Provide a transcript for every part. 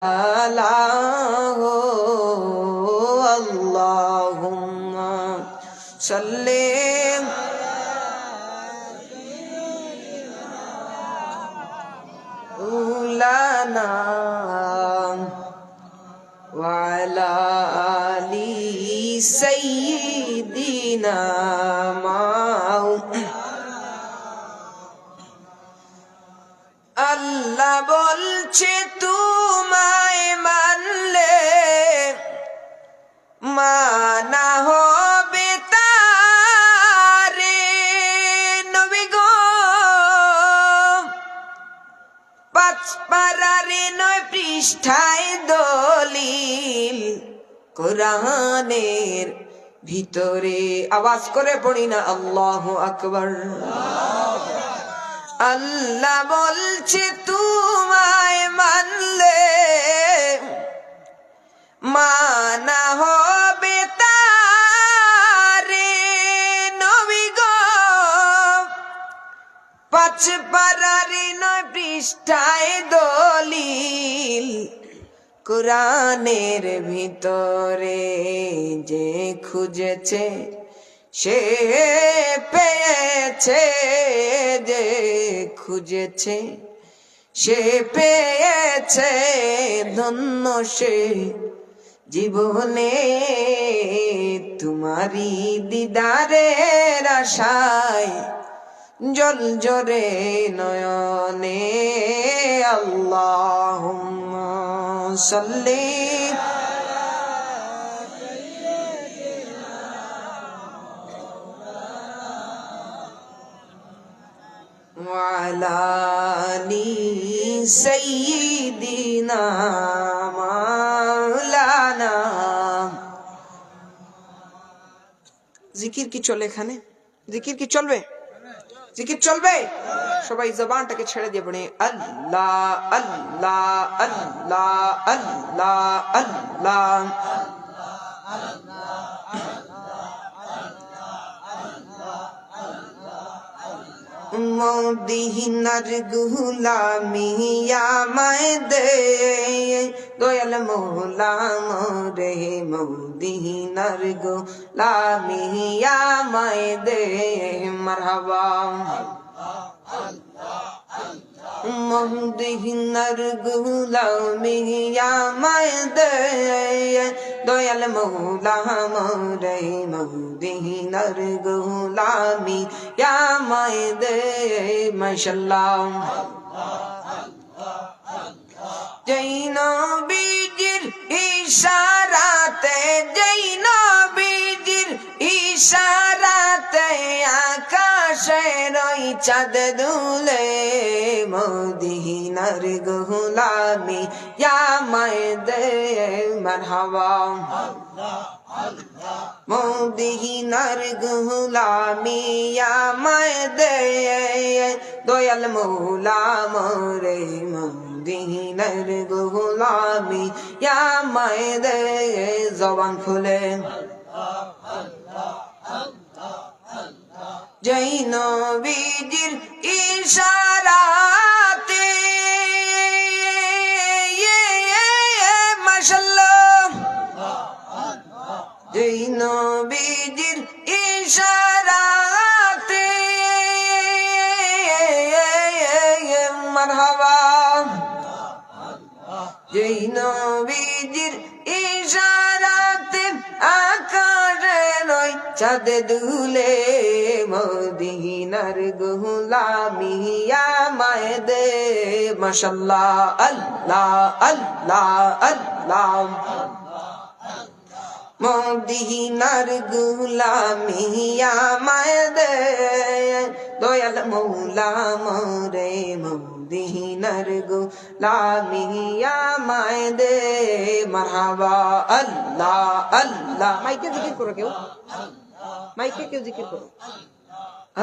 अल्लाहुम्मा सल्ले उलाना वाला आली सय्यिदिना আল্লাহ বলছে তোমায় মানলে মানা হবে তারে নবী গো, পাঁচ পারারে 9 পৃষ্ঠায় দলিল কোরআনের ভিতরে। আওয়াজ করে পড়ি না আল্লাহু আকবার। আল্লাহ বলছে তোমায় মানলে মানা হবে তারে নবী গো, 5 পারারে 9 পৃষ্ঠায় দলিল কোরআনের ভিতরে। যে খুঁজেছে সে পেয়েছে, যে খুঁজেছে সে পেয়েছে, ধন্য সে জীবনে তোমারি দিদারের আশায় জল জরে নয়নে। আল্লাহুম্মা সাল্লি ওয়ালা আলি সাইয়্যিদিনা মাওলানা। জিকির কি চলে এখানে? জিকির কি চলবে? জিকির চলবে। সবাই জবানটাকে ছেড়ে দিয়ে পড়ে আল্লাহ আল্লাহ আল্লাহ আল্লাহ আল্লাহ। মদিনার গুলামি আমায় দে দয়াল মৌলা মোরে, মদিনার গুলামি আমায় দে মারহাবা। মদিনার গুলামি আমায় দে দয়াল মৌলা মোরে, মদিনার গুলামি আমায় দে মাশাআল্লাহ। যেই নবীজির ইশারাতে, যেই নবীজির ইশারাতে আকাশের ওই চাঁদ দুলে, মদিনার গুলামি আমায় দে মারহাবা। মদিনার গুলামি আমায় দে দয়াল মৌলা মোরে, মদিনার গুলামি আমায় দে। জবান খুলে যেই নবীজির ইশারাতে, মাশাআল্লাহ, যেই নবীজির ইশারাতে মারহাবা। যেই নবীজির ইশারাতে আকাশে নয় চাঁদ দুলে, মদিনার গুলামি আমায় দে মাশাআল্লাহ। আল্লাহ আল্লাহ আল্লাহ। মদিনার গুলামি আমায় দে দয়াল মৌলা মোরে, মদিনার গুলামি আমায় দে মারহাবা। আল্লাহ আল্লাহ। মাইকে জিকির করো কেউ, মাইকে কেউ জিকির করো।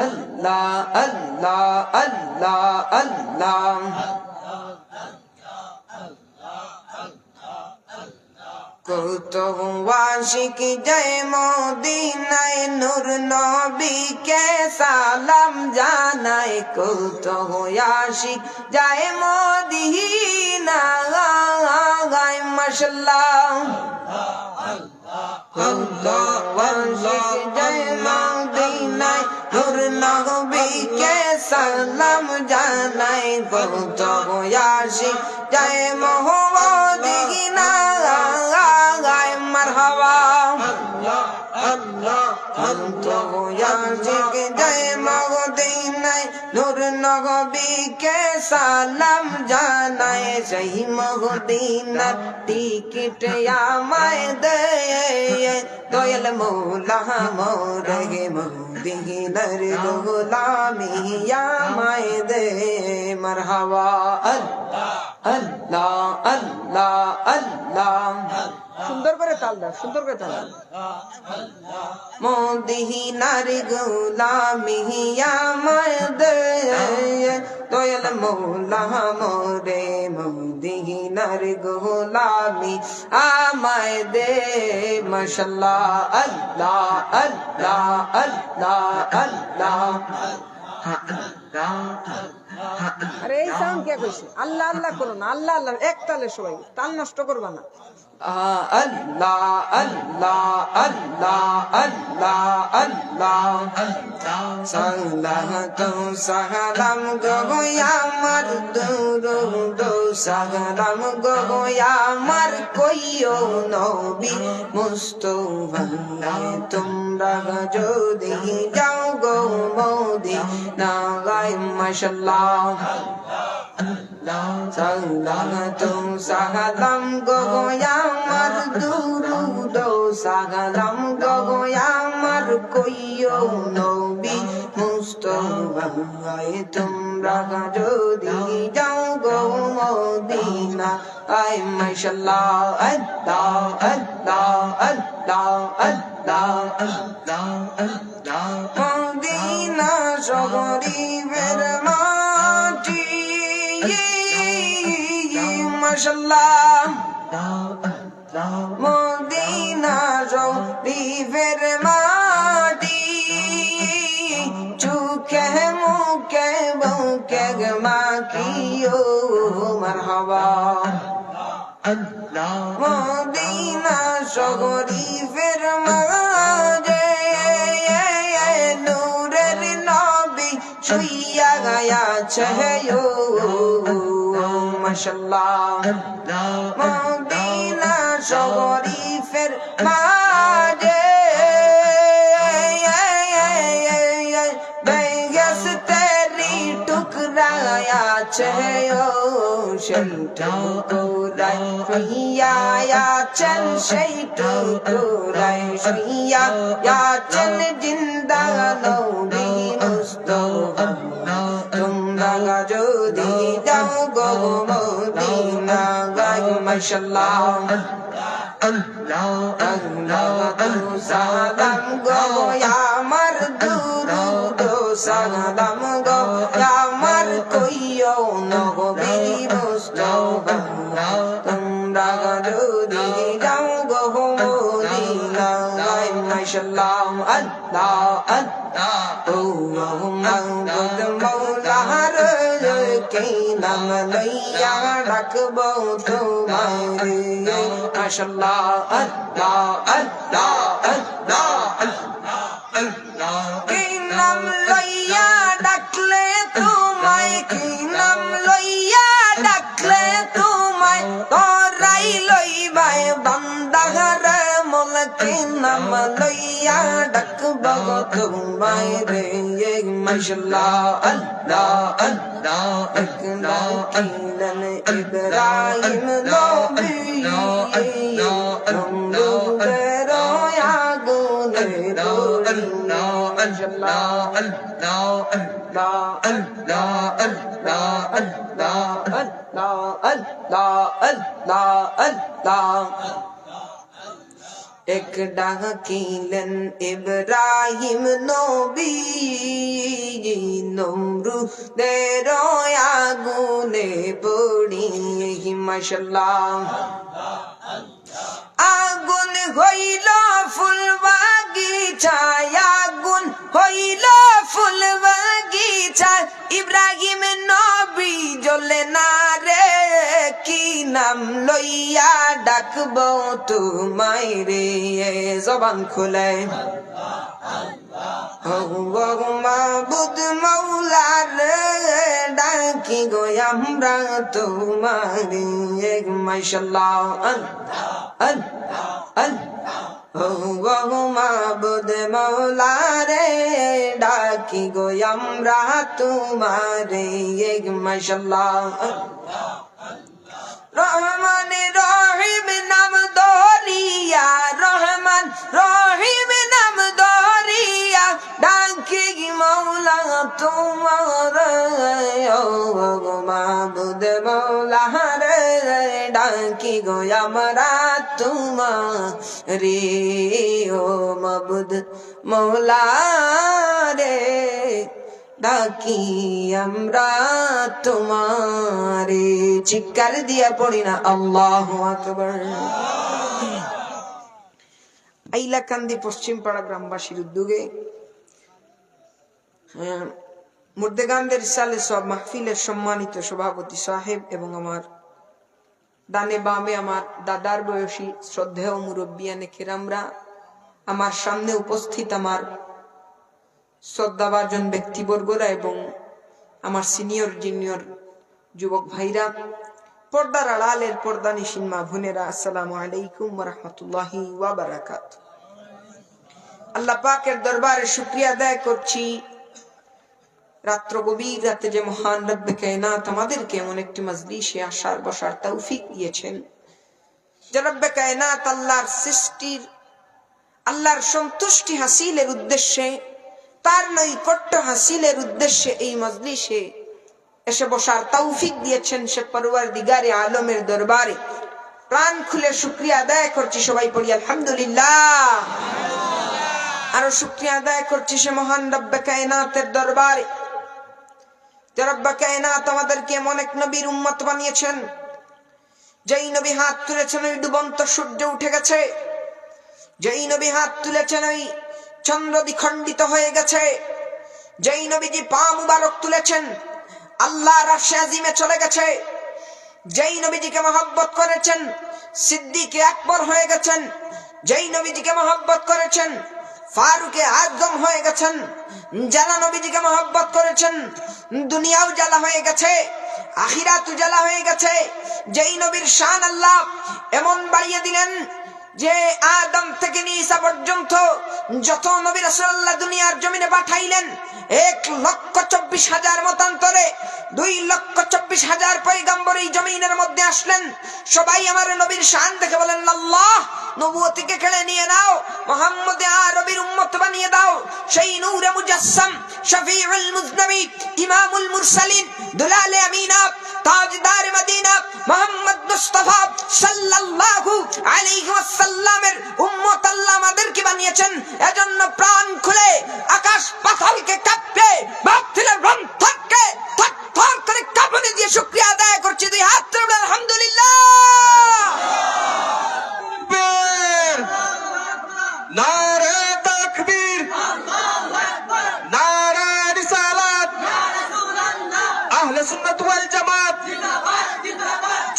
আল্লাহ আল্লাহ আল্লাহ আল্লাহ। কত আশিক জয় মদিনায় নূর নবীকে সালাম জানায়, কত আশিক জয় মদিনা মাশাআল্লাহ কত আশিক যায় মদিনায় নূর নবীকে সালাম জানাই কত আশিক যায় মদিনায় মারহাবা কত আশিক যায় মদিনায় নূর নবীকে সালাম জানাই সেই মদিনার টিকিট আমায় দে দয়াল মৌলা মোরে মদিনার গোলামি আমায় দে মারহাবা আল্লাহ আল্লাহ আল্লাহ সুন্দর করে তাল দাও সুন্দর করে তাল মদিনার গোলামি আমায় দে দয়াল মৌলা মোরে মদিনার গোলামি আমায় দে মাশাআল্লাহ আল্লাহ আল্লাহ আল্লাহ আল্লাহ আরে এই সাউন্ড কে কইছে আল্লাহ আল্লাহ করো না আল্লাহ আল্লাহ এক তালে সবাই তাল নষ্ট করবা না আল্লাহ আল্লাহ আল্লাহ আল্লাহ আল্লাহ সালাতু সালাম গো আমার দুরূদ সালাম গো আমার কইও নবী মুস্তাফা তোমরা যদি যাও গো মদিনা মাশাআল্লাহ সালাতু সালাম গো আমার দুরূদ সালাম গো আমার কইও নবী মুস্তাফা তোমরা যদি যাও গো মদিনা আয় মাশাআল্লাহ আল্লাহ আল্লাহ আল্লাহ আল্লাহ আল্লাহ আল্লাহ মদিনা শরীফের মাটি মাশাআল্লাহ মদিনা শরীফের মাটি চোখে মুখে বুকে মাখিও মারহাবা মদিনা শরীফের মাঝে নূরের নবী শুইয়া গেছে মাশাআল্লাহ মদিনা শরীফের মাঝে বেহেশতেরি টুকরা আছে সেই টুকরায় শুইয়া আছেন সেই টুকরায় শুইয়া আছেন জিন্দা নবী মুস্তাফা তোমরা যদি যাও গো মদিনা মাশাআল্লাহ আল্লাহ সালাম গো আমার দুরূদ সালাম গো আমার কইও নবী মুস্তাফা তোমরা যদি যাও গো মদিনা মাশাআল্লাহ আল্লাহ আল্লাহ ও মাহবুব মৌলার কি নাম লইয়া রাখবো তোমায় মাশাআল্লাহ আল্লাহ আল্লাহ আল্লাহ আল্লাহ কি নাম লইয়া ডাকলে তোমায় কি নাম লইয়া ডাকলে তোমায় তোরাই লইবাই বান্দার মোল কি নাম লইয়া ডাকবো তোমায় রে মাশাআল্লাহ আল্লাহ আল্লাহ এক ডাকিলেন ইব্রাহিম নবী নমরুদের আগুনে পড়িয়া মাশাআল্লাহ আল্লাহ আল্লাহ আল্লাহ আল্লাহ আল্লাহ আল্লাহ আল্লাহ আল্লাহ আল্লাহ এক ডাকিলেন ইব্রাহিম নবী নমরুদের আগুনে পড়িয়া মাশাআল্লাহ আগুন হইল ফুল বাগিচায় আগুন হইল ফুল বাগিচায় ইব্রাহিম নবী জ্বলে না রে কি নাম লইয়া ডাকবো তোমায় রে জবান খুলে মাবুদ মৌলা রে ডাকি গো আমরা তোমারে মাশাআল্লাহ আল্লাহ মাবুদ মৌলা রে ডাকি গো আমরা তোমারে মাশাআল্লাহ রহমান রহিম নাম দরিয়া রহমান রহিম নাম দরিয়া ডাকি মৌলা তোমার মাবুদ মৌলা রে ডাকি গো আমরা তোমারে ও মাবুদ মৌলা রে ডাকি আমরা তোমারে চিৎকার দিয়া পড়ি না আল্লাহু আকবার। আইলাকান্দি পশ্চিম পাড়া গ্রামবাসীর উদ্যোগে মুর্দেগানদের সালে সব মাহফিলের সম্মানিত সভাপতি সাহেব এবং আমার ডানে বামে আমার দাদার বয়সী শ্রদ্ধেয় মুরব্বিয়ানে কেরামরা, আমার সামনে উপস্থিত আমার শ্রদ্ধাভাজন ব্যক্তিবর্গরা এবং আমার সিনিয়র জুনিয়র যুবক ভাইরা, পর্দার আড়ালের পর্দানিশীন মা বোনেরা, আসসালামু আলাইকুম ওয়া রাহমাতুল্লাহি ওয়া বারাকাতুহু। আল্লাহ পাকের দরবারে শুকরিয়া আদায় করছি, রাত্র গভীর রাতে যে মহান রব্বে কায়নাত আমাদেরকে এমন একটি মজলিসে আসার বসার তৌফিক দিয়েছেন। যে রব্বে কায়নাত আল্লাহর সৃষ্টির, আল্লাহর সন্তুষ্টি হাসিলের উদ্দেশ্যে, তার নৈকট্য হাসিলের উদ্দেশ্যে এই মজলিসে এসে বসার তৌফিক দিয়েছেন, সে পরওয়ারদিগারে আলমের দরবারে প্রাণ খুলে শুকরিয়া আদায় করছি। সবাই পড়ি আলহামদুলিল্লাহ। আরো শুকরিয়া আদায় করছি সে মহান রব্বে কায়নাতের দরবারে, যে রব্বে কায়নাত আমাদেরকে এমন এক নবীর উম্মত বানিয়েছেন, যেই নবী হাত তুলেছেন ওই ডুবন্ত সূর্য উঠে গেছে, যেই নবী হাত তুলেছেন ওই চন্দ্র দ্বিখণ্ডিত হয়ে গেছে, যেই নবীজি পা মুবারক তুলেছেন আল্লাহর আরশে আজিমে চলে গেছে, যেই নবীজিকে মহব্বত করেছেন সিদ্দিকে আকবর হয়ে গেছেন, যেই নবীজিকে মহব্বত করেছেন ফারুকে আজম হয়ে গেছেন, যারা নবীজিকে মহব্বত করেছেন দুনিয়াও জ্বালা হয়ে গেছে, আখিরাতও জ্বালা হয়ে গেছে। যেই নবীর শান আল্লাহ এমন বাড়িয়ে দিলেন যে আদম থেকে ঈসা পর্যন্ত যত নবী রাসূলুল্লাহ দুনিয়ার জমিনে পাঠাইলেন 1,24,000 মতান্তরে 2,24,000 পয়গম্বর এই জমিনের মধ্যে আসলেন। সবাই আমার নবীর শান দেখে বলেন আল্লাহ, নবুয়তিকে কেড়ে নিয়ে নাও, মুহাম্মদ আরবির উম্মত বানিয়ে দাও। সেই নূরে মুজাসসাম, শফিউল মুজনবী, ইমামুল মুরসালিন, দুলালে আমিনা, তাজদার মদিনা মুহাম্মদ মুস্তাফা সাল্লাল্লাহু আলাইহি ওয়াসাল্লামের উম্মত আল্লাহ আমাদেরকে বানিয়েছেন। এজন্য প্রাণ খুলে আকাশ পাতালকে কাঁপতে বাতিলে রন্থকে থরথর করে কাঁপতে দিয়ে শুকরিয়া আদায় করছি। দুই হাত তুলে আলহামদুলিল্লাহ। নারে তাকবীর, নারে রিসালাত, আহলে সুন্নাত ওয়াল জামাত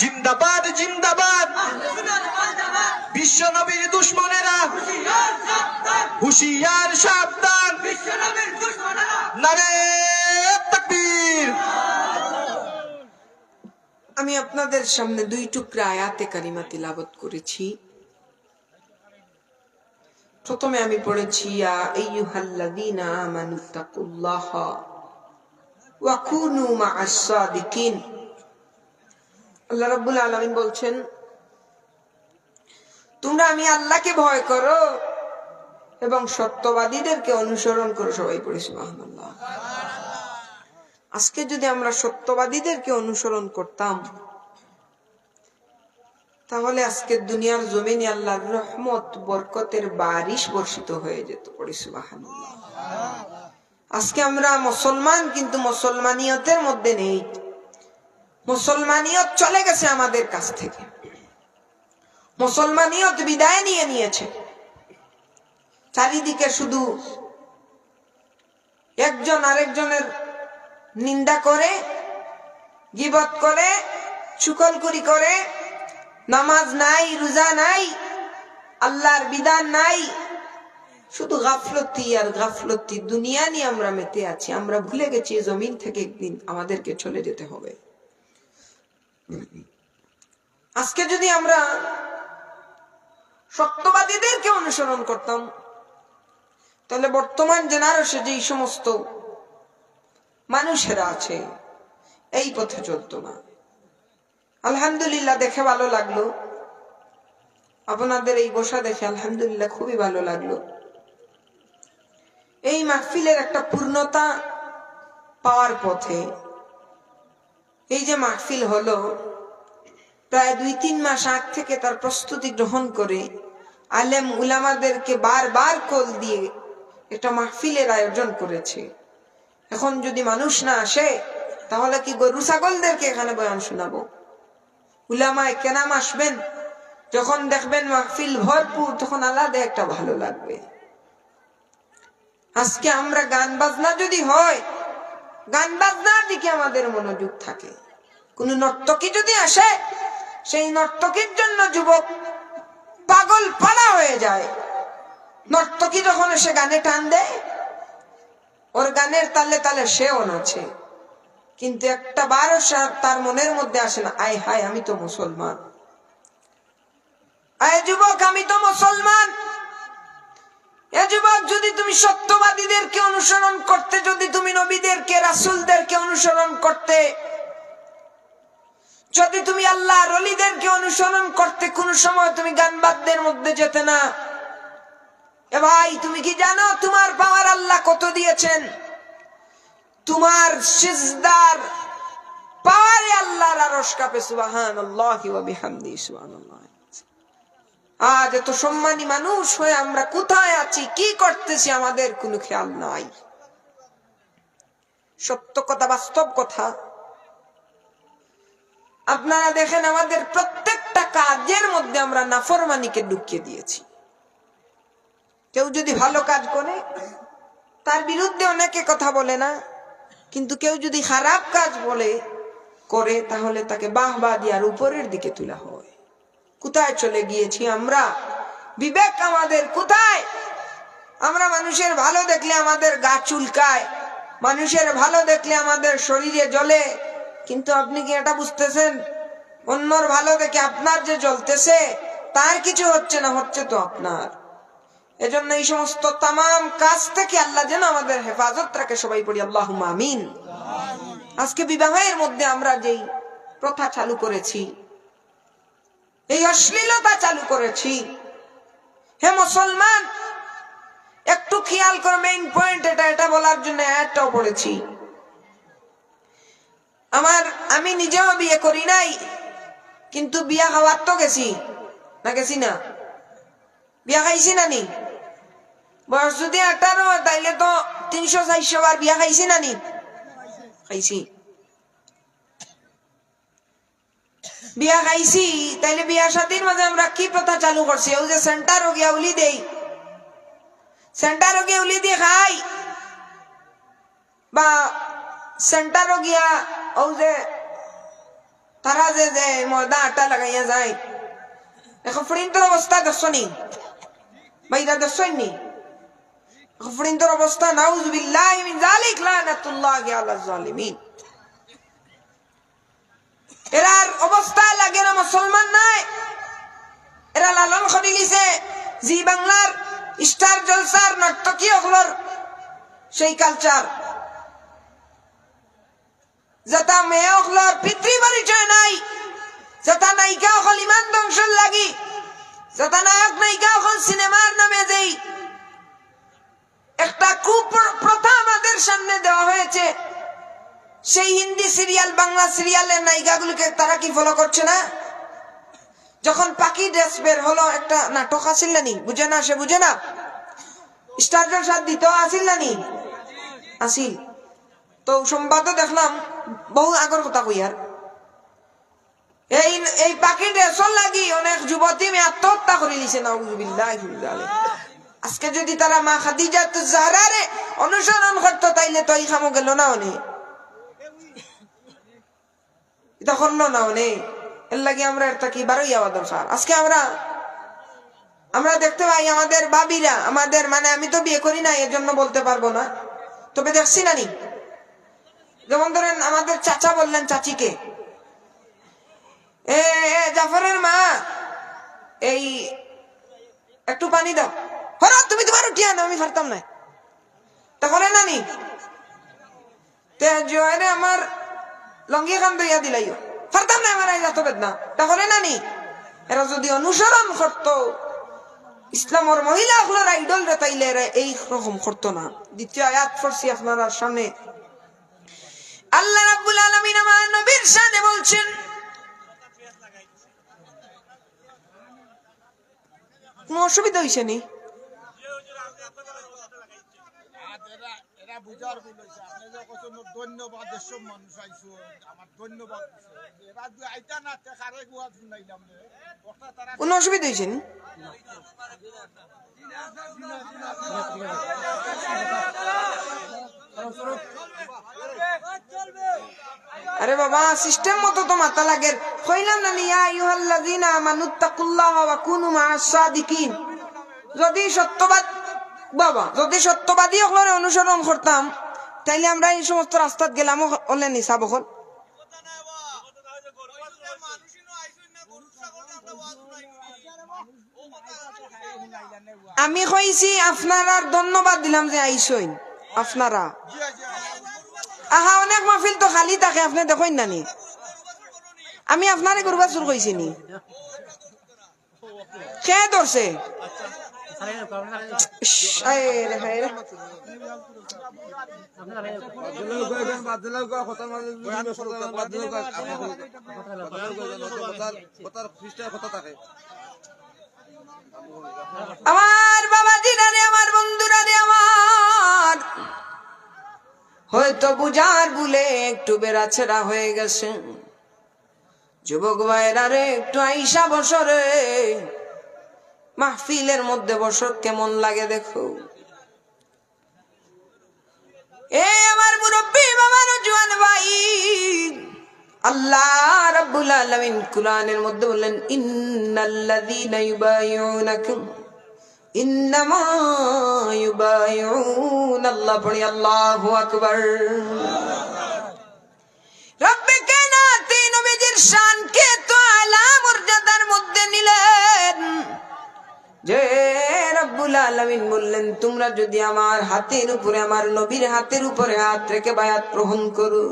জিন্দাবাদ জিন্দাবাদ। বিশ্ব নবীর দুশমনেরা হুশিয়ার সাবধান, নারে তাকবীর। আমি আপনাদের সামনে 2 টুকরা আয়াতে কারিমা তিলাওয়াত করেছি। প্রথমে আমি পড়েছি ইয়া আইয়ুহাল্লাযীনা আমানুত্তাকুল্লাহা ওয়া কুনু মা'আস সাদিকিন। আল্লাহ রাব্বুল আলামিন বলছেন, তোমরা আমি আল্লাহকে ভয় করো এবং সত্যবাদীদেরকে অনুসরণ করো। সবাই পড়ি সুবহানাল্লাহ। আজকে যদি আমরা সত্যবাদীদেরকে অনুসরণ করতাম তাহলে আজকে দুনিয়ার জমিনে আল্লাহর রহমত বরকতের বারিশ বর্ষিত হয়ে যেত। পড়ি সুবহানাল্লাহ। আজকে আমরা মুসলমান, কিন্তু মুসলমানিয়তের মধ্যে নেই। মুসলমানিয়ত চলে গেছে আমাদের কাছ থেকে, মুসলমানিয়ত বিদায় নিয়ে নিয়েছে। চারিদিকে শুধু একজন আরেকজনের নিন্দা করে, গীবত করে, চুগলখড়ি করে, নামাজ নাই, রোজা নাই, আল্লাহর বিধান নাই, শুধু গাফলতি আর গাফলতি। দুনিয়া নিয়ে আমরা মেতে আছি। আমরা ভুলে গেছি জমিন থেকে একদিন আমাদেরকে চলে যেতে হবে। আজকে যদি আমরা সত্যবাদীদেরকে অনুসরণ করতাম, তাহলে বর্তমান জেনারেশনে যেই সমস্ত মানুষেরা আছে এই পথে চলতো না। আলহামদুলিল্লাহ, দেখে ভালো লাগলো। আপনাদের এই বসা দেখে আলহামদুলিল্লাহ খুবই ভালো লাগলো। এই মাহফিলের একটা পূর্ণতা পাওয়ার পথে এই যে মাহফিল হলো, প্রায় 2-3 মাস আগ থেকে তার প্রস্তুতি গ্রহণ করে আলেম উলামাদেরকে বারবার কল দিয়ে একটা মাহফিলের আয়োজন করেছে। এখন যদি মানুষ না আসে, তাহলে কি গরু ছাগলদেরকে এখানে বয়ান শোনাবো? উলামায়ে কেরাম আসবেন, যখন দেখবেন মাহফিল ভরপুর, তখন আলাদা একটা ভালো লাগবে। আজকে আমরা গান বাজনা যদি হয়, গান বাজনার দিকে আমাদের মনোযোগ থাকে। কোন নর্তকী যদি আসে, সেই নর্তকীর জন্য যুবক পাগল পাড়া হয়ে যায়। নর্তকী যখন এসে গানে টান দেয়, ওর গানের তালে তালে সেও নাচে, কিন্তু একটা বারও তার মনের মধ্যে আসে না, আয় হায় আমি তো মুসলমান, আয় যুবক আমি তো মুসলমান। এ যুবক, যদি তুমি সত্যবাদীদেরকে অনুসরণ করতে, যদি তুমি নবীদেরকে রাসূলদেরকে অনুসরণ করতে, যদি তুমি আল্লাহর ওলিদেরকে অনুসরণ করতে, কোন সময় তুমি গান বাদ্যের মধ্যে যেতে না। এ ভাই, তুমি কি জানো তোমার পাওয়ার আল্লাহ কত দিয়েছেন? তোমার সিজদার পাওয়ারে আল্লাহর আরশ কাঁপে। সুবহানাল্লাহি ওয়া বিহামদিহি, সুবহানাল্লাহ। আজ এত সম্মানী মানুষ হয়ে আমরা কোথায় আছি, কি করতেছি, আমাদের কোনো খেয়াল নাই। সত্য কথা, বাস্তব কথা। আপনারা দেখেন, আমাদের প্রত্যেকটা কাজের মধ্যে আমরা নাফরমানিকে ঢুকিয়ে দিয়েছি। কেউ যদি ভালো কাজ করে, তার বিরুদ্ধে অনেকে কথা বলে না, কিন্তু কেউ যদি খারাপ কাজ করে, তাহলে তাকে বাহবা দিয়ার উপরের দিকে তোলা হয়। কোথায় চলে গিয়েছি আমরা? বিবেক আমাদের কোথায়? আমরা মানুষের ভালো দেখলে আমাদের গা চুলকায়, মানুষের ভালো দেখলে আমাদের শরীরে জ্বলে, কিন্তু আপনি কি এটা বুঝতেছেন, অন্যর ভালো দেখে আপনার যে জ্বলতেছে, তার কিছু হচ্ছে না, হচ্ছে তো আপনার। এজন্য এই সমস্ত তামাম কাজ থেকে আল্লাহ যেন আমাদের হেফাজত রাখে। সবাই পড়ি আল্লাহুম্মা আমিন। আজকে বিবাহের মধ্যে আমরা যেই প্রথা চালু করেছি, এই অশ্লীলতা চালু করেছি, হে মুসলমান, একটু খেয়াল করে, মেইন পয়েন্ট এটা বলার জন্য আয়াতটাও পড়েছি। আমি নিজেও বিয়ে করি নাই, কিন্তু বিয়া খাওয়ার তো গেছি না? বিয়া খাইছি না নি? বয়স যদি 18, তাইলে তো 300-400 বার বিয়া খাইছি না নি? খাইছি। বিয়া খাইছি, তাইলে বিয়া শাদীর মাঝে আমরা কি প্রথা চালু করছি? ওই যে সেন্টারও গিয়া উলি দেই, সেন্টারও গিয়া উলি দিয়ে খাই, বা সেন্টারও গিয়া ওই যে তারা যে ময়দা আটা লাগাইয়া যায়, এখন ফ্রিন্তর অবস্থা দেখছো নি? বাইরা দেখছই নি? ফ্রিন্তর অবস্থা, নাউযুবিল্লাহি মিন যালিক, লানাতুল্লাহি আলাল জালিমিন। এরার অবস্থা লাগে না মুসলমান নাই, এরা লালন করে লিছে জি বাংলার স্টার জলসার নর্তকী হলোর সেই কালচার, যেটা মেয়ে হলোর পিতৃ পরিচয় নাই, যেটা নায়িকা হল ইমান ধ্বংসের লাগি, যেটা নায়ক নায়িকা হল সিনেমার নামে যেই একটা কুপ্রথা আমাদের সামনে দেওয়া হয়েছে, সেই হিন্দি সিরিয়াল, বাংলা সিরিয়ালের নায়িকাগুলিকে তারা কি ফলো করছে না? যখন পাখি ড্রেস বের হলো, একটা নাটক আসিল না নি? বুঝে না, সে বুঝে না, স্টার জলসার দিত আসিল না নি? আসিল তো, সংবাদও দেখলাম, বহু আগর কথা কই আর, এই পাখি ড্রেসর লাগি অনেক যুবতী মেয়ে আত্মহত্যা করে লিছে। নাউযুবিল্লাহি মিন যালিক। আজকে যদি তারা মা খাদিজাতুজ জাহরারে অনুসরণ করতো, তাইলে তো এই খামো গেল না, অনেক এটা করলো না, অনেক এর লাগে আমরা একটা কি বারোই যাওয়া দরকার। আজকে আমরা দেখতে পাই আমাদের বাবিরা, আমাদের মানে আমি তো বিয়ে করি না এজন্য বলতে পারবো না, তবে দেখছি না নি, যেমন ধরেন আমাদের চাচা বললেন চাচিকে, এ জাফরের মা এই একটু পানি দাও, হরা তুমি তোমার উঠিয়া না, আমি পারতাম না, তাহলে নানি তে জোয়ারে আমার লঙ্গি খান দইয়া দিলাইও, পারতাম না আমার এত বেদনা, তাহলে নানি এরা যদি অনুসরণ করতো ইসলামের মহিলা গুলোর আইডল রে, তাইলে এরা এই রকম করতো না। দ্বিতীয় আয়াত পড়ছি আপনার সামনে, আল্লাহ রাব্বুল আলামিন আমার নবীর শানে বলছেন, কোনো অসুবিধা হইছে নি? কোনো অসুবিধা হয়েছে নি? আরে বাবা সিস্টেম মতো তো মাথা লাগে, কইলাম না ইয়া আইয়ুহাল্লাযীনা আমানুত্তাকুল্লাহা ওয়া কুনু মা'আস সাদিকিন। যদি সত্যবাদী হলে অনুসরণ করতাম, তাইলে আমরা এই সমস্ত রাস্তাত গেলাম হলে নিসাব হল। আমি কইছি আপনারা ধন্যবাদ দিলাম যে আইসইন আপনারা। আহা অনেক মাহফিল তো খালি থাকে, আপনি দেখেন না নি, আমি আপনারে গরুবা চুর কইছি নি, কে ধরছে? আমার বাবাজিরা রে, আমার বন্ধুরা রে, আমার হয়তো বুঝার ভুলে একটু বেড়াছেড়া হয়ে গেছে। যুবক ভাইরা রে, একটু আইসা বছরে মাহফিলের মধ্যে বসর কেমন লাগে দেখো। এ আমার মুরব্বী বাবার জওয়ান ভাই, আল্লাহ রাব্বুল আলামিন কুরআনের মধ্যে বললেন, ইন্নাল্লাযীনা ইউবাইউনাকুম ইন্নামা ইউবাইউনাল্লাহ। পড়ি আল্লাহু আকবার। রব্বে কায়নাত নবীজির শানকে তো আলা মর্যাদার মধ্যে নিলেন, যে রব্বুল আলামিন বললেন, তোমরা যদি আমার হাতের উপরে, আমার নবীর হাতের উপরে হাত রেখে বায়াত গ্রহণ করো,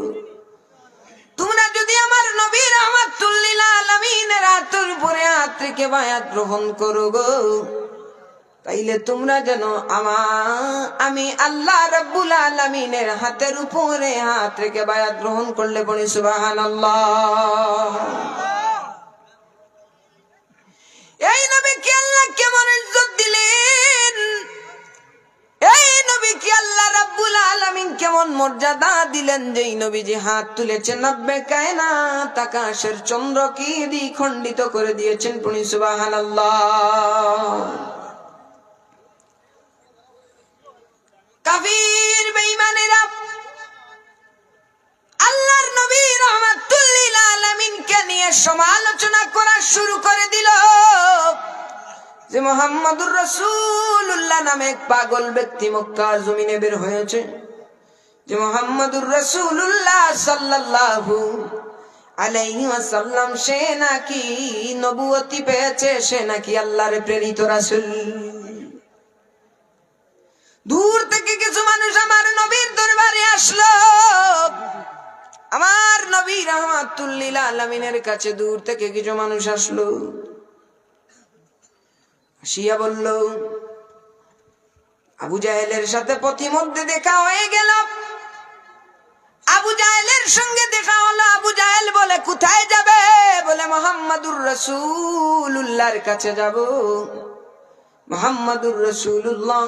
তোমরা যদি আমার নবীর রাহমাতুল লিল আলামিনের হাতের উপরে হাত রেখে বায়াত গ্রহণ করো গো, তাইলে তোমরা যেন আমি আল্লাহ রাব্বুল আলামিনের হাতের উপরে হাত রেখে বায়াত গ্রহণ করলে বলি সুবহানাল্লাহ। এই নবীকে আল্লাহ কেমন ইজ্জত দিলেন, এই নবীকে আল্লাহ রাব্বুল আলামিন কেমন মর্যাদা দিলেন, যেই নবীজি হাত তুলেছেন নব্বে কায়নাত আকাশের চন্দ্রকে দ্বিখণ্ডিত করে দিয়েছেন, পড়ি সুবহানাল্লাহ। কাফির বেঈমানেরা আল্লাহর নবী রাহমাতুল লিল আলামিনকে নিয়ে সমালোচনা করা শুরু করে দিল, যে মুহাম্মদুর রাসূলুল্লাহ নামে এক পাগল ব্যক্তি মক্কার জমিনে বের হয়েছে, যে মুহাম্মদুর রাসূলুল্লাহ সাল্লাল্লাহু আলাইহি ওয়াসাল্লাম সে নাকি নবুয়তি পেয়েছে, সে নাকি আল্লাহর প্রেরিত রাসূল। দূর থেকে কিছু মানুষ আমার নবীর দরবারে আসলো, আমার নবী রাহমাতুল লিল আলামিনের কাছে দূর থেকে কিছু মানুষ আসলো, আসিয়া বলল, আবু জাহেলের সাথে পথিমধ্যে দেখা হয়ে গেল। আবু জাহেলের সঙ্গে দেখা হলো। আবু জাহেল বলে, কোথায় যাবে? বলে, মুহাম্মদুর রাসূলুল্লাহর কাছে যাব। মুহাম্মদুর রাসূলুল্লাহ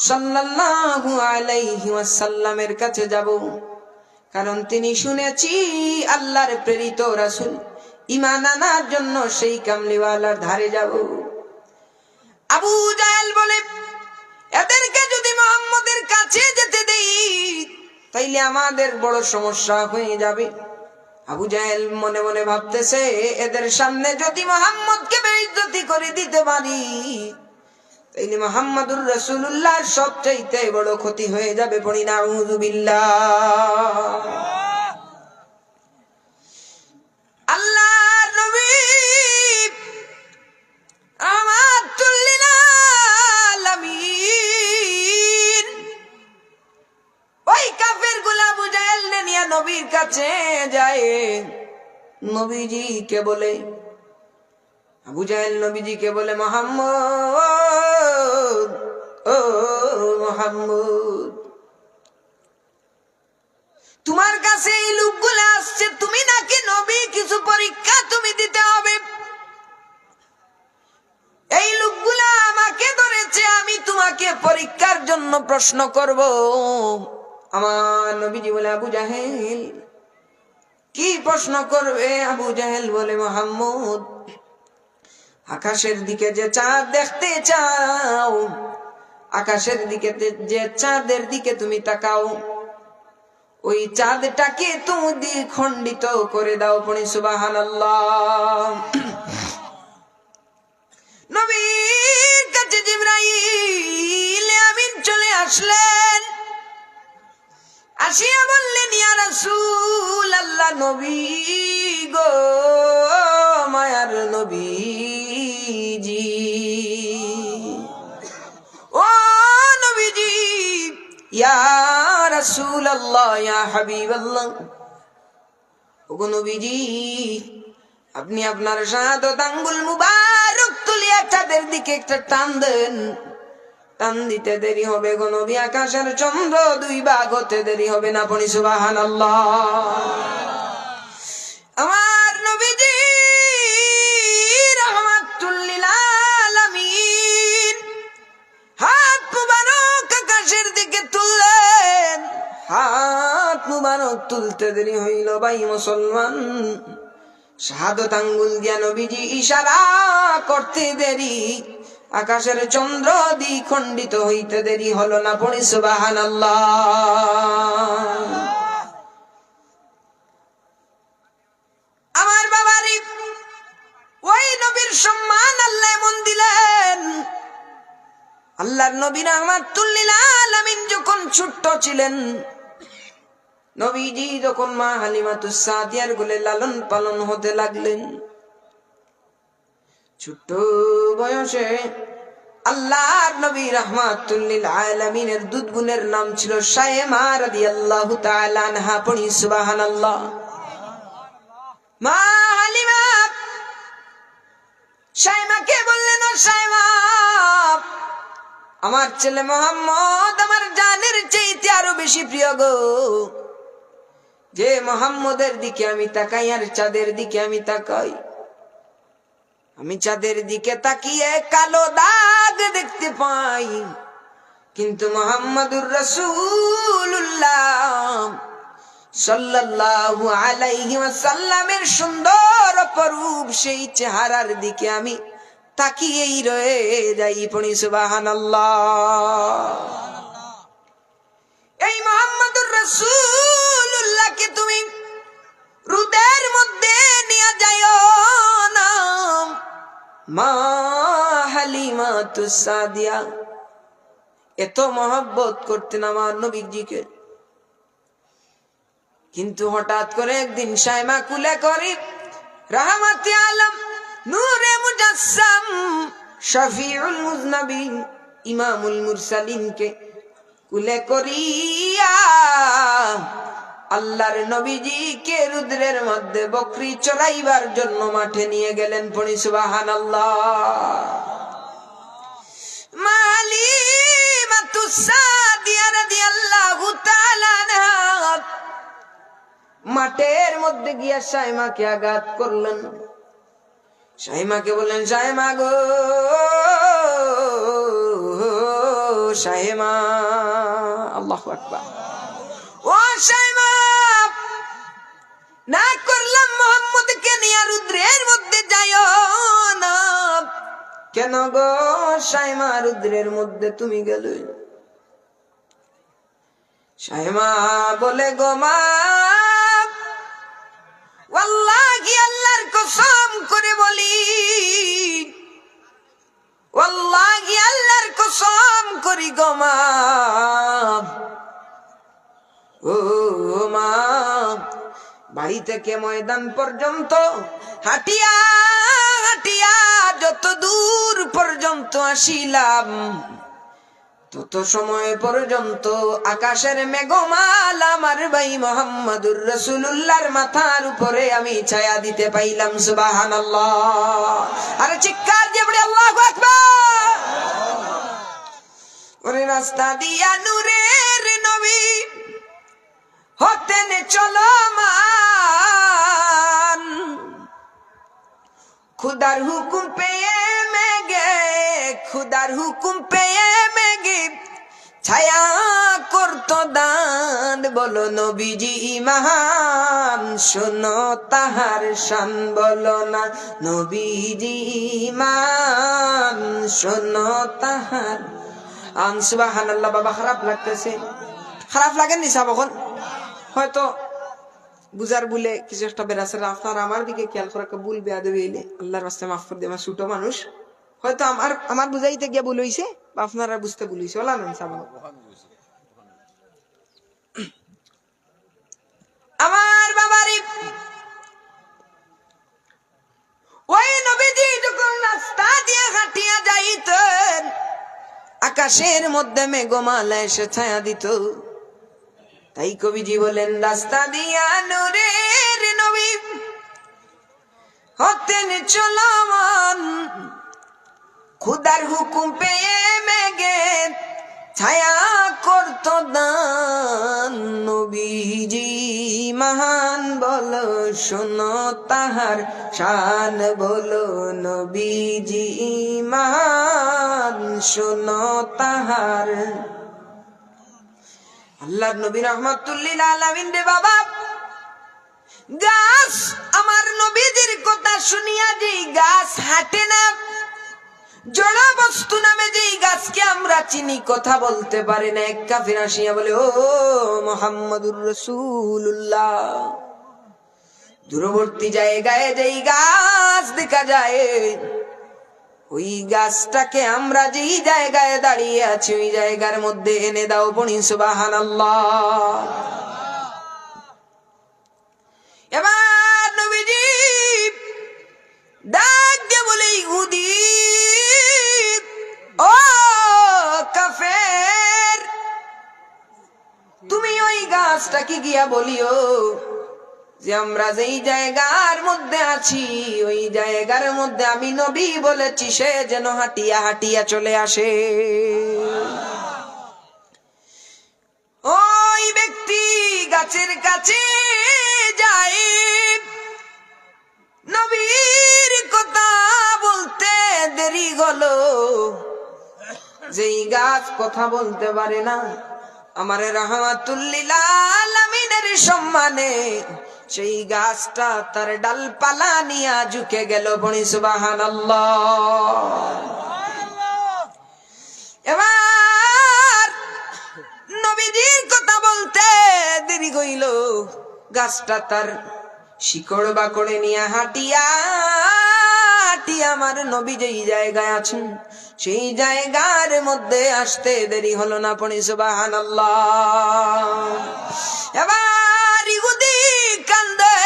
সাল্লাল্লাহু আলাইহি ওয়াসাল্লামের কাছে যাব, কারণ তিনি শুনেছি আল্লাহর প্রেরিত রাসূল, ঈমান আনার জন্য সেই কামলিওয়ালার ধারে যাব। আবু জাহেল বলে, এদেরকে যদি মুহাম্মদের কাছে যেতে দেই তাইলে আমাদের বড় সমস্যা হয়ে যাবে। আবু জাহেল মনে মনে ভাবতেছে, এদের সামনে যদি মুহাম্মদকে বেইজ্জতি করে দিতে পারি, তাইলে মুহাম্মাদুর রাসূলুল্লাহর সবচাইতে বড় ক্ষতি হয়ে যাবে। পড়ি নাউযু বিল্লাহ। আল্লাহর নবী রাহমাতুল লিল আলামিন ওই কাফেরগুলো আবু জাহেলকে নিয়ে নবীর কাছে যায়। নবীজিকে বলে, আবু জাহেল নবীজিকে বলে, মুহাম্মদ, ও মুহাম্মদ, তোমার কাছে এই লোকগুলো আসছে, তুমি নাকি নবী, কিছু পরীক্ষা তুমি দিতে হবে। এই লোকগুলা আমাকে ধরেছে, আমি তোমাকে পরীক্ষার জন্য প্রশ্ন করব। আমার নবীজি বলে, আবু জাহেল কি প্রশ্ন করবে? আবু জাহেল বলে, মুহাম্মদ, আকাশের দিকে যে চাঁদ দেখতে চাও, আকাশের দিকে যে চাঁদের দিকে তুমি তাকাও, ওই চাঁদটাকে তুমি দ্বিখণ্ডিত করে দাও। পড়ি সুবহানাল্লাহ। নবীর কাছে জিবরাইল আমিন চলে আসলেন। আসিয়া বললেন, ইয়া রাসূলুল্লাহ, নবী গো, মায়ার নবীজি, ও নবীজি, ইয়া রাসূলুল্লাহ, ইয়া হাবিবাল্লাহ, ওগো নবীজি, আপনি আপনার শাহাদাত আঙ্গুল মুবারক তুলিয়া চাঁদের দিকে একটা টান দেন। টান দিতে দেরি হবে গো নবী, আকাশের চন্দ্র দুই ভাগ হতে দেরি হবে না। পড়ি সুবহানাল্লাহ। আমার নবীজি রাহমাতুল লিল আলামিন হাত মুবারক আকাশের দিকে তুললেন। হাত মুবারক তুলতে দেরি হইল ভাই মুসলমান, শাহাদাত আঙ্গুল দিয়া নবীজি ইশারা করতে দেরি, আকাশের চন্দ্র দ্বিখণ্ডিত হইতে দেরি হলো না। পড়ি সুবহানাল্লাহ। আমার বাবারি, ওই নবীর সম্মান আল্লাহ এমন দিলেন। আল্লাহর নবী রাহমাতুল লিল আলামিন যখন ছোট্ট ছিলেন, নবীজি যখন মা হালিমাতুস সাদিয়ার কোলে লালন পালন হতে লাগলেন, ছোট্ট বয়সে আল্লাহর নবী রাহমাতুল লিল আলামিনের দুধ বোনের নাম ছিল শায়মা রাদিয়াল্লাহু তাআলা আনহা। পড়ি সুবহানাল্লাহ। মা হালিমা শায়মাকে বললেন, ও শায়মা, আমার ছেলে মুহাম্মদ আমার জানের চাইতে আরো বেশি প্রিয় গো। যে মুহাম্মদের দিকে আমি তাকাই আর চাঁদের দিকে আমি তাকাই, আমি চাঁদের দিকে তাকিয়ে কালো দাগ দেখতে পাই, কিন্তু মুহাম্মাদুর রাসূলুল্লাহ সাল্লাল্লাহু আলাইহি ওয়াসাল্লামের সুন্দর অপরূপ সেই চেহারার দিকে আমি তাকিয়েই রয়ে যাই। পড়ি সুবহানাল্লাহ। এই মুহাম্মাদুর রাসূলুল্লাহকে তুমি হৃদয়ের মধ্যে নিয়ে যাও না। মা হালিমাতুস সাদিয়া এত মহব্বত করতেন আমার নবীজিকে, কিন্তু হঠাৎ করে একদিন শায়মা কুলে করি রাহমাতে আলম নূরে মুজাসসাম শফিউল মুজনাবিন ইমামুল মুরসালিনকে কুলে করিয়া আল্লাহর নবীজিকে রুদ্রের মধ্যে বকরি চড়াইবার জন্য মাঠে নিয়ে গেলেন। পড়ি সুবহানাল্লাহ। মালিমাতুস সাদিয়া রাদিয়াল্লাহু তাআলা আনহা মাঠের মধ্যে গিয়া শায়মাকে আঘাত করলেন। শায়মাকে বললেন, শায়মা গো, শায়মা, আল্লাহু আকবার, ও শায়মা, না করলাম মুহাম্মদকে নিয়ে রুদ্রের মধ্যে যাইও না। কেন গো শায়মা, রুদ্রের মধ্যে তুমি গেলে? শায়মা বলে, গো মা, ওয়াল্লাহি আল্লাহর কসম করে বলি, ওয়াল্লাহি আল্লাহর কসম করি গো মা, ও মা, বাড়ি থেকে ময়দান পর্যন্ত হাঁটিয়া হাঁটিয়া যত দূর পর্যন্ত আসিলাম, তত সময় পর্যন্ত আকাশের মেঘমাল আমার ভাই মুহাম্মদুর রাসূলুল্লাহর মাথার উপরে আমি ছায়া দিতে পাইলাম। সুবহানাল্লাহ। আরে চিৎকার দিয়ে বলি আল্লাহু আকবার। ওরে রাস্তা দিয়া নূরের নবী হতেন চলমান, খুদার হুকুম পেয়ে মেঘে, খুদার হুকুম পেয়ে মেঘে ছায়া করতো দান। বলো নবীজি মহান, শোনো তাহার শান, বলো না নবীজি মহান, শোনো তাহার আন। সুবহানাল্লাহ। বাবা খারাপ লাগতেছে? খারাপ লাগেননি সাবখন? হয়তো বুঝার বলে কিছু একটা বেরাসে, আপনার আমার দিকে খেয়াল করে ভুল বেয়াদবি হইলে আল্লাহর রাস্তায় মাফ করে দিয়ে, আমার ছোট মানুষ, হয়তো আমার বুঝাইতে গিয়া ভুল হইছে বা আপনারা বুঝতে ভুল হইছে। ওলা নেন সাবন। আমার বাবারি ওই নবীজি যখন রাস্তা দিয়ে হাঁটিয়া যাইতেন, আকাশের মধ্যে মেঘমালা এসে ছায়া দিত। তাই কবিজি বলেন, রাস্তা দিয়া নূরের নবী হতেন চলমান, খুদার হুকুম পেয়ে মেঘে ছায়া করতো দান। নবীজি মহান, বলো শোনো তাহার শান, বলো নবীজি মহান, শোনো তাহার। আল্লাহর নবী রাহমাতুল্লিল আলামিন রে বাবা, গাছ আমার নবীজির কথা শুনিয়া যেই গাছ হাঁটে না, জড় বস্তু নামে যেই গাছকে আমরা চিনি, কথা বলতে পারে না, এক কাফির আসিয়া বলে, ও মুহাম্মদুর রাসূলুল্লাহ, দূরবর্তী জায়গায় যেই গাছ দেখা যায়, ওই গাছটাকে আমরা যেই জায়গায় দাঁড়িয়ে আছি ওই জায়গার মধ্যে এনে দাও। পড়ি সুবহানাল্লাহ। এবার নবীজি ডাক দিয়ে বলে, ইহুদি, ও কাফের, তুমি ওই গাছটাকে গিয়া বলিও যে আমরা যেই জায়গার মধ্যে আছি ওই জায়গার মধ্যে আমি নবী বলেছি, সে যেন হাঁটিয়া হাঁটিয়া চলে আসে। ওই ব্যক্তি গাছের কাছে যায়, নবীর কথা বলতে দেরি হলো, যেই গাছ কথা বলতে পারে না, আমার রাহমাতুল্লিল আলামিনের সম্মানে সেই গাছটা তার ডালপালা নিয়া ঝুঁকে গেল। বনি সুবহানাল্লাহ। এবার নবীজির কথা বলতে দেরি হইল, গাছটা তার শিকড় বাকড়ে নিয়ে হাঁটিয়া হাঁটিয়া আমার নবী যেই জায়গায় আছেন সেই জায়গার মধ্যে আসতে দেরি হলো না। পড়ি সুবহানাল্লাহ। এবার ইহুদি কান্দে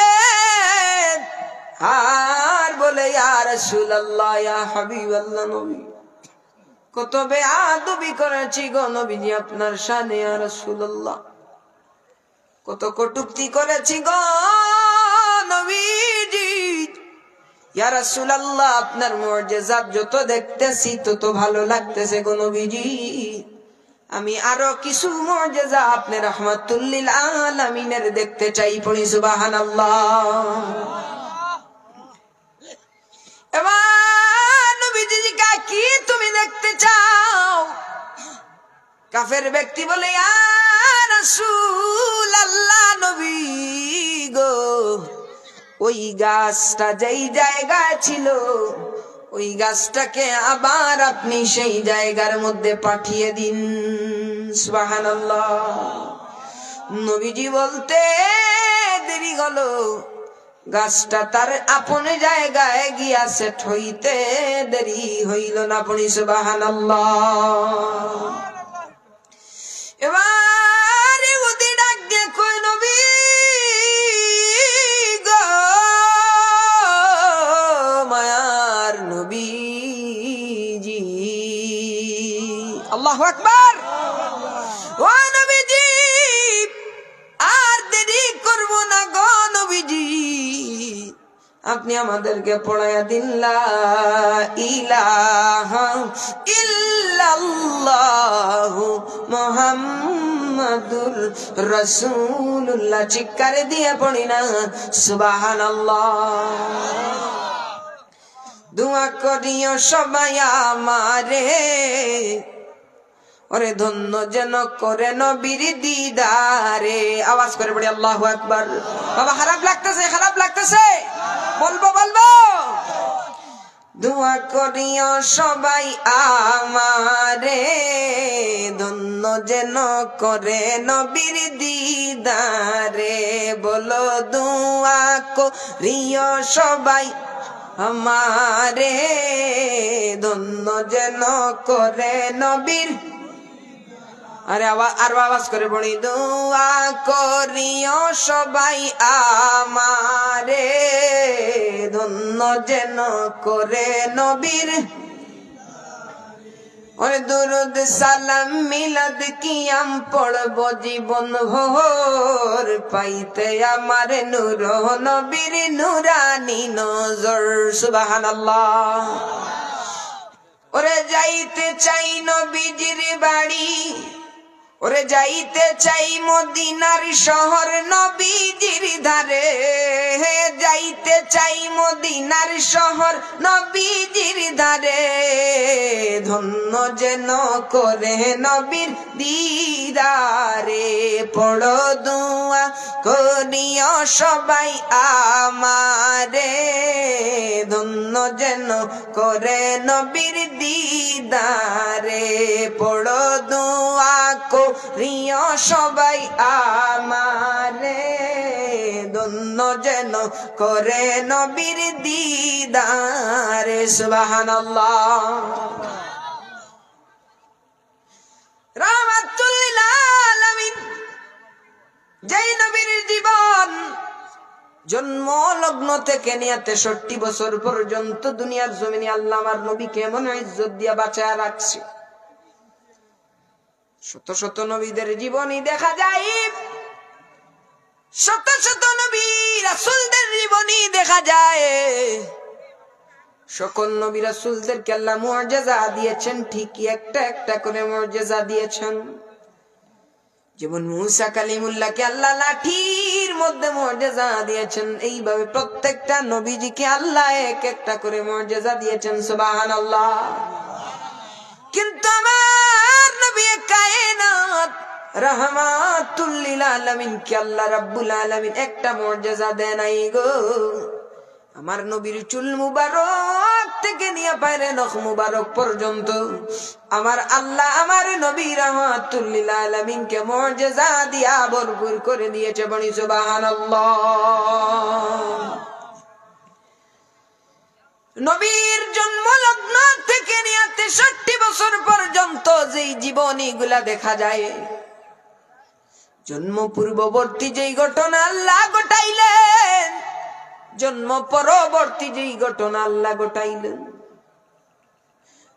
আর বলে, ইয়া রাসূলুল্লাহ, ইয়া হাবিবাল্লাহ, নবী কত বেয়াদবি করেছি গো নবীজি আপনার শানে, ইয়া রাসূলুল্লাহ কত কটূক্তি করেছি গো নবীজি, ইয়া রাসূলুল্লাহ আপনার মুজিজাত যত দেখতেছি তত ভালো লাগতেছে গো নবীজি, আমি আরো কিছু মুজিজা আপনি রাহমাতুল্লিল আলামিনের দেখতে চাই। পড়ি সুবহানাল্লাহ। এবার নবীজি কি তুমি দেখতে চাও? কাফের ব্যক্তি বলে, ইয়া রাসূলুল্লাহ, নবী গো ওই গাছটা যেই জায়গায় ছিল ওই গাছটাকে আবার আপনি সেই জায়গার মধ্যে পাঠিয়ে দিন। সুবহানাল্লাহ। নবীজি বলতে দেরি হলো, গাছটা তার আপন জায়গায় গিয়াছে ঠইতে দেরি হইল না, পড়ি সুবহানাল্লাহ। এবার ইহুদি ডাক দিয়ে কই নবী গো, মায়ার নবীজি, আল্লাহু আকবার। ও নবীজি আর দেরি করব না গো নবীজি, আপনি আমাদেরকে পড়ায়া দিন লা ইলাহা ইল্লাল্লাহু মুহাম্মাদুর রাসূলুল্লাহ। চিৎকারে দিয়ে পড়ি না সুবহানাল্লাহ। দোয়া করিও সবাই আমারে, ওরে ধন্য যেন করে নবীর দিদারে। আওয়াজ করে পড়ি আল্লাহু আকবার। বাবা খারাপ লাগতেছে, খারাপ লাগতেছে, বলবো বলবো। দোয়া করিও সবাই আমারে, ধন্য যেন করে নবীর দিদারে। বলো দোয়া করিও সবাই আমারে, ধন্য যেন করে নবীর। আরে আরো আওয়াজ করে পড়ি, দোয়া করিও সবাই আমারে, ধন্য যেন করে নবীর। ওরে দুরুদ সালাম মিলাদ কিয়াম পড়ব জীবন ভোর, পাইতে আমার নূর নবীর নুরানি নজর। সুবহানাল্লাহ। ওরে যাইতে চাই নবীজির বাড়ি, ওরে যাইতে চাই মদিনার শহর নবীজির ধারে, যাইতে চাই মদিনার শহর নবীজির ধারে, ধন্য যেন করে নবীর দিদারে। পড়ো দোয়া করিও সবাই আমারে, ধন্য যেন করে নবীর দিদারে। পড়ো দোয়া করিও সবাই আমারে, ধন্য যেন করে নবীর দিদারে। সুবহানাল্লাহ। রাহমাতুল লিল আলামিন, যেই নবীর জীবন জন্ম লগ্ন থেকে নিয়ে 63 বছর পর্যন্ত দুনিয়ার জমিনে আল্লাহ আমার নবীকে এমন ইজ্জত দিয়া বাঁচায়া রাখছে। শত শত নবীদের জীবনী দেখা যায়, শত শত নবী রাসূলদের জীবনী দেখা যায়। সকল নবী রাসূলদেরকে আল্লাহ মুআজিজা দিয়েছেন, ঠিকই একটা একটা করে মুআজিজা দিয়েছেন। যেমন মুসা কালিমুল্লাহকে আল্লাহ লাঠির মধ্যে মুআজিজা দিয়েছেন, এইভাবে প্রত্যেকটা নবীজিকে আল্লাহ এক একটা করে মুআজিজা দিয়েছেন। সুবহানাল্লাহ। কিন্তু আমার নবী কায়নাত রাহমাতুল লিল আলামিন কে আল্লাহ রাব্বুল আলামিন একটা মুআজিজা দেন নাই গো। আমার নবীর চুল মুবারক থেকে নিয়ে পায়ের নখ মুবারক পর্যন্ত আমার আল্লাহ আমার নবী রাহমাতুল লিল আলামিন কে মুআজিজা দিয়া ভরপুর করে দিয়েছে। বলি সুবহানাল্লাহ। নবীর জন্ম লগ্ন থেকে নিয়ে 63 বছর পর্যন্ত যেই জীবনী গুলা দেখা যায়, জন্ম পূর্ববর্তী যেই ঘটনা আল্লাহ ঘটাইলেন, জন্ম পরবর্তী যেই ঘটনা আল্লাহ ঘটাইলেন,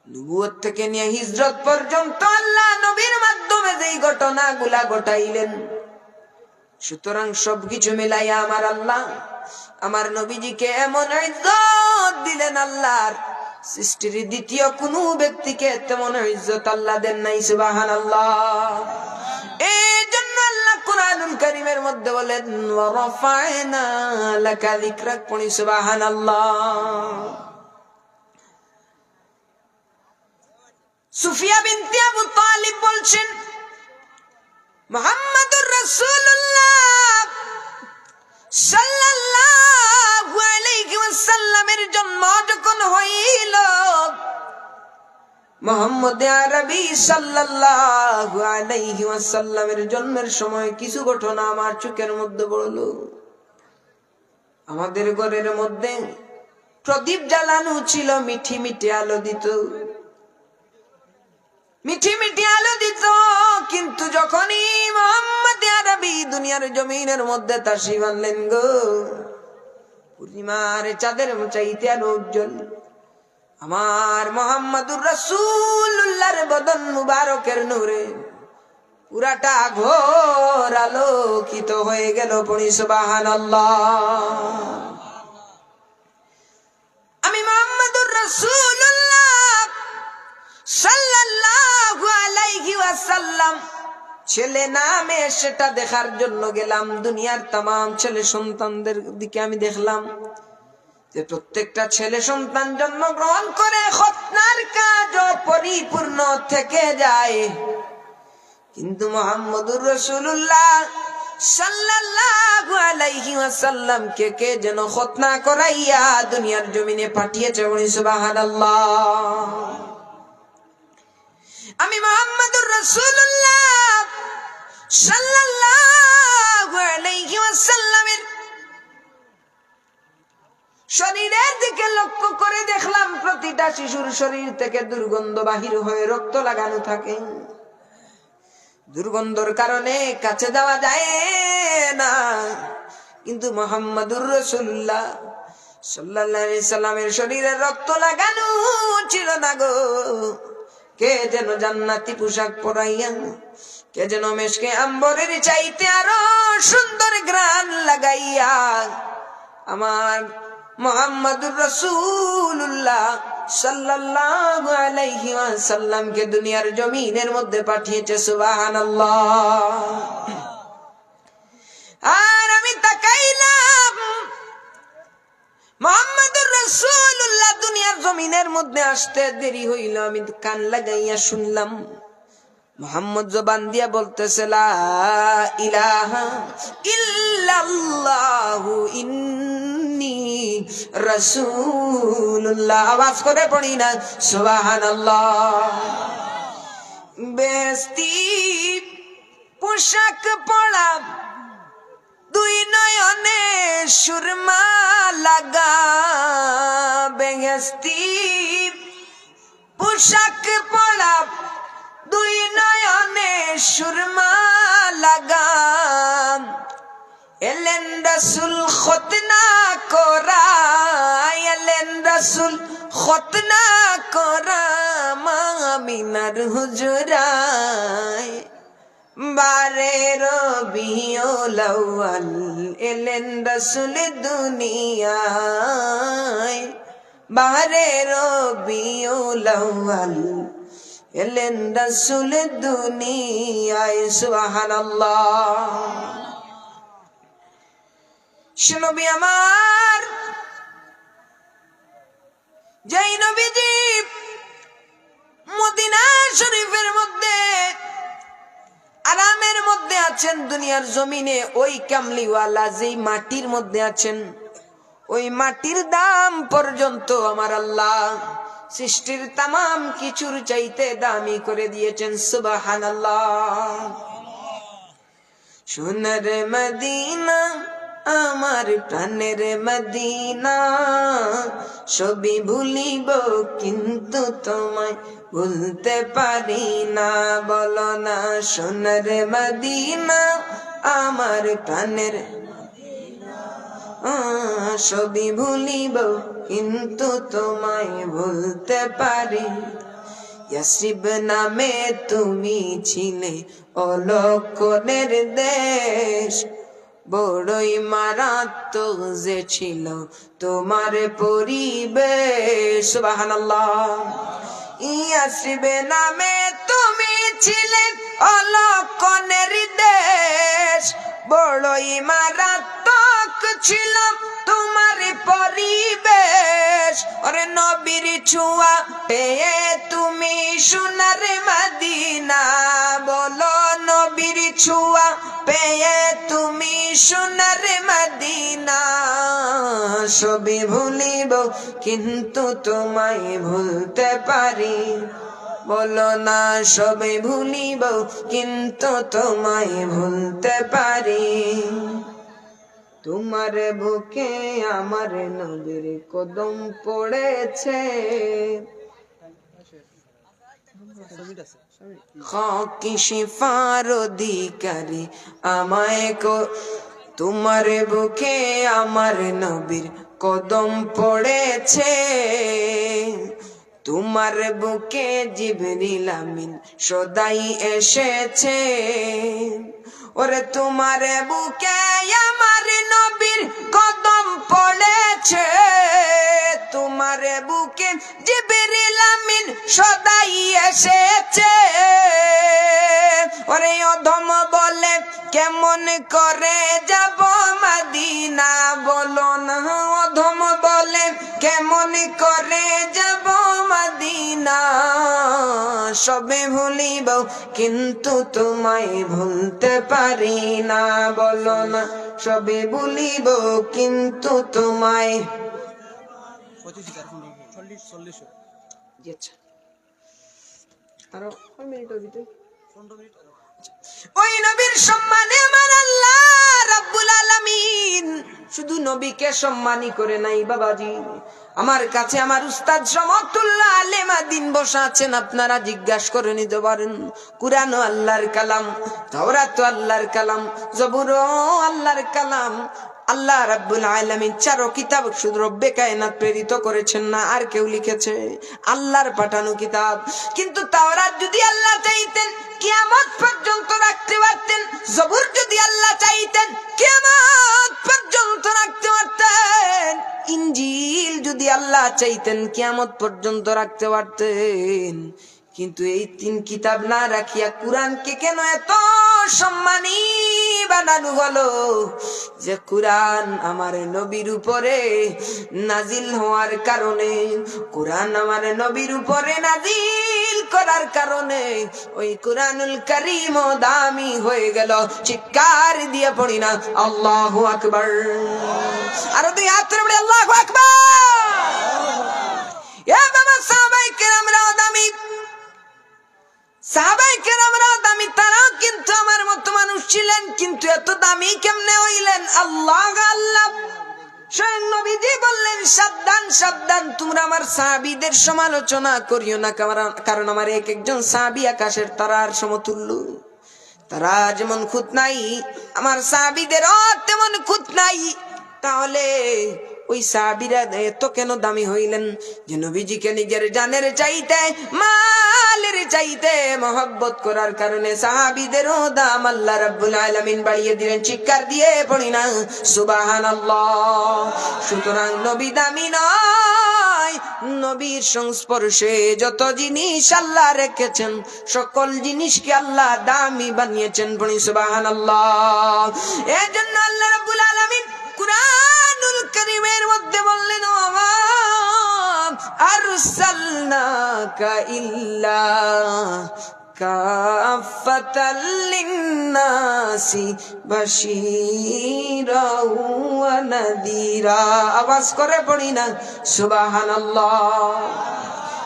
নবুয়ত থেকে নিয়ে হিজরত পর্যন্ত আল্লাহ নবীর মাধ্যমে যেই ঘটনাগুলা ঘটাইলেন, সুতরাং সবকিছু মিলাইয়া আমার আল্লাহ আমার নবীজিকে এমন ইজ্জত দিলেন, আল্লাহর সৃষ্টির দ্বিতীয় কোন ব্যক্তিকে তেমন ইজ্জত আল্লাহ দেন নাই। সুবহানাল্লাহ। এই জন্য আল্লাহ কুরআনুল কারীমের মধ্যে বলেন ওয়া রাফা'না লাকা যিকরাক। পড়ি সুবহানাল্লাহ। সুফিয়া বিনতে আবু তালিব বলছেন, মুহাম্মাদুর রাসূলুল্লাহ সাল্লাল্লাহু আলাইহি ওয়াসাল্লামের জন্ম যখন হইল, মুহাম্মদ আরবি সাল্লাল্লাহু আলাইহি ওয়াসাল্লামের জন্মের সময় কিছু ঘটনা আমার চোখের মধ্যে পড়লো। আমাদের ঘরের মধ্যে প্রদীপ জ্বালানো ছিল, মিঠি মিঠি আলো দিত, মিঠি মিঠি আলো দিত। কিন্তু যখনই মুহাম্মদ আরবি দুনিয়ার জমিনের মধ্যে তাশরীফ আনলেন গো, পূর্ণিমার চাঁদের চাইতে আরো উজ্জ্বল আমার মুহাম্মদুর রাসূলুল্লাহর বদন মুবারকের নূরে পুরাটা ঘোর আলোকিত হয়ে গেল। পড়ি সুবহানাল্লাহ। আমি মুহাম্মদুর রাসূলুল্লাহ সাল্লাল্লাহু আলাইহি ওয়াসাল্লাম ছেলে নামে সেটা দেখার জন্য গেলাম। দুনিয়ার तमाम ছেলে সন্তানদের দিকে আমি দেখলাম যে প্রত্যেকটা ছেলে সন্তান জন্মগ্রহণ করে খতনার কাজ পরিপূর্ণ থেকে যায়, কিন্তু মুহাম্মদুর রাসূলুল্লাহ সাল্লাল্লাহু আলাইহি ওয়াসাল্লাম কে যেন খতনা করাইয়া দুনিয়ার জমিনে পাঠিয়েছে। সুবহানাল্লাহ। আমি মুহাম্মদুর রাসূলুল্লাহ সাল্লাল্লাহু আলাইহি ওয়াসাল্লামের শরীরের দিকে লক্ষ্য করে দেখলাম প্রতিটা শিশুর শরীর থেকে দুর্গন্ধ বাহির হয়ে রক্ত লাগানো থাকে। দুর্গন্ধর কারণে কাছে যাওয়া যায় না, কিন্তু মুহাম্মদুর রাসূলুল্লাহ সাল্লাল্লাহু আলাইহি সাল্লামের শরীরে রক্ত লাগানো ছিল না গো। কে যেন জান্নাতি পোশাক পরাইয়া, কে যেন মেশকে আম্বরের চাইতে আরো সুন্দর ঘ্রাণ লাগাইয়া আমার মুহাম্মদুর রাসূলুল্লাহ সাল্লাল্লাহু আলাইহি ওয়াসাল্লাম কে দুনিয়ার জমিনের মধ্যে পাঠিয়েছে। সুবহানাল্লাহ। আর আমি তাকাইলাম মুহাম্মদুর রাসূলুল্লাহ দুনিয়ার জমিনের মধ্যে আসতে দেরি হইল। আমি কান লাগাইয়া শুনলাম মুহাম্মদ জবান দিয়া বলতেছে লা ইলাহা ইল্লাল্লাহু ইন্নী রাসূলুল্লাহ। আওয়াজ করে পড়ি না সুবহানাল্লাহ। বেহেশতি পোশাক পরা, দুই নয়নে সুরমা লাগা, বেহেশতি পোশাক পরা, দুই নয়নে সুরমা লাগা, এলেন রাসূল খতনা করা, এলেন রাসূল খতনা করা আমিনার হুজরায়। বারে রবিউল আউয়াল এলেন রাসূল দুনিয়ায়, বারে রবিউল আউয়াল এলেন রাসূল দুনিয়ায়। সুবহানাল্লাহ। নবী আমার, যেই নবীজি মদিনা শরীফের মধ্যে আরামের মধ্যে আছেন দুনিয়ার জমিনে, ওই কামলিওয়ালা যেই মাটির মধ্যে আছেন, ওই মাটির দাম পর্যন্ত আমার আল্লাহ সৃষ্টির तमाम কিছুর চাইতে দামি করে দিয়েছেন। সুবহানাল্লাহ। সোনার মদিনা আমার প্রাণের মদিনা, সবই ভুলিব কিন্তু তোমায় ভুলতে পারি না। বলো না সোনার মদিনা আমার প্রাণের, সবই ভুলিব কিন্তু তোমায় ভুলতে পারি। ইয়াসরিব নামে তুমি ছিলে অলক্ষণের দেশ, বড়ই মারাত্মক যে ছিল তোমার পরিবেশ। সুবহানাল্লাহ। ইয়াসরিব নামে তুমি ছিলে অলক্ষণের দেশ, বড়ই মারাত্মক ছিল তোমার পরিবেশ। ওরে নবীর ছোঁয়া পেয়ে তুমি সোনার মদিনা, বলো নবীর ছোঁয়া পেয়ে তুমি সোনার মদিনা। সবই ভুলিব কিন্তু তোমায় ভুলতে পারি, বলো না সবই ভুলিব কিন্তু তোমায় ভুলতে পারি। তোমার বুকে আমার নবীর কদম পড়েছে খাকি শিফার অধিকারী আমায় তোমার বুকে আমার নবীর কদম পড়েছে তোমার বুকে জিবরিল আমিন সদাই এসেছে ওরে তোমার বুকে আমার নবীর কদম পড়েছে তোমার বুকে জিবরিল আমিন সদাই এসেছে ওরে অধম বলে কেমন করে যাব মদিনা বলো না অধম বলে কেমন করে যাব মদিনা সবে ভুলিব কিন্তু তোমায় ভুলতে পারি না বলো না সবে ভুলিব কিন্তু তোমায় আরো কয় মিনিট হইতে ওই নবীর সম্মানে আমার আল্লাহ রাব্বুল আলামিন শুধু নবীকে সম্মানী করে নাই বাবাজি আমার কাছে আমার উস্তাদ সমতুল্লাহ আলেম দিন বসা আছেন আপনারা জিজ্ঞাসা করে নিতে পারেন কুরআন ও আল্লাহর কালাম তাওরাত ও আল্লাহর কালাম জবুর ও আল্লাহর কালাম আল্লাহ রাব্বুল আলামিন চারো কিতাব শুধু রব্বে কায়নাত প্রেরিত করেছেন না আর কেউ লিখেছে আল্লাহর পাঠানো কিতাব কিন্তু তাওরাত যদি আল্লাহ চাইতেন কিয়ামত পর্যন্ত রাখতে পারতেন জবুর যদি আল্লাহ চাইতেন কিয়ামত পর্যন্ত রাখতে পারতেন ইনজিল যদি আল্লাহ চাইতেন কিয়ামত পর্যন্ত রাখতে পারতেন কিন্তু এই তিন কিতাব না রাখিয়া কুরআনকে কেন এত সম্মানী বানানো হলো যে কুরআন আমার নবীর উপরে নাজিল হওয়ার কারণে কুরআন আমার নবীর উপরে নাজিল করার কারণে ওই কুরআনুল কারীম দামি হয়ে গেল চিৎকার দিয়ে পড়ি না আল্লাহু আকবার আর দুই হাত তুলে পড়ি আল্লাহু আকবার এ বাবা সাহাবায়ে কেরামরা দামি সাহাবায়ে কেরামরা দামি তারা কিন্তু আমার মতো মানুষ ছিলেন কিন্তু এত দামি কেমনে হইলেন আল্লাহ আল্লাহ স্বয়ং নবীজি বললেন সাবধান সাবধান তোমরা আমার সাহাবীদের সমালোচনা করিও না কারণ আমার এক একজন সাহাবী আকাশের তারার সমতুল্য তারা যেমন খুঁত নাই আমার সাহাবীদেরও তেমন খুঁত নাই তাহলে ওই সাহাবীরা এত কেন দামি হইলেন যে নবীজিকে নিজের জানের চাইতে মালের চাইতে মহব্বত করার কারণে সাহাবীদেরও দাম আল্লাহ রাব্বুল আলামিন বাড়িয়ে দিলেন চিৎকার দিয়ে পড়ি না সুবহানাল্লাহ সুতরাং নবী দামি নয় নবীর সংস্পর্শে যত জিনিস আল্লাহ রেখেছেন সকল জিনিসকে আল্লাহ দামি বানিয়েছেন পড়ি সুবহানাল্লাহ এজন্য আল্লাহ রাব্বুল আলামিন কুরআনুল কারীমের মধ্যে বললেন ওয়া আরসালনাকা ইল্লা কাফাতাল লিন্নাসি বাশীরাও ওয়া নাযীরা আওয়াজ করে পড়ি না সুবহানাল্লাহ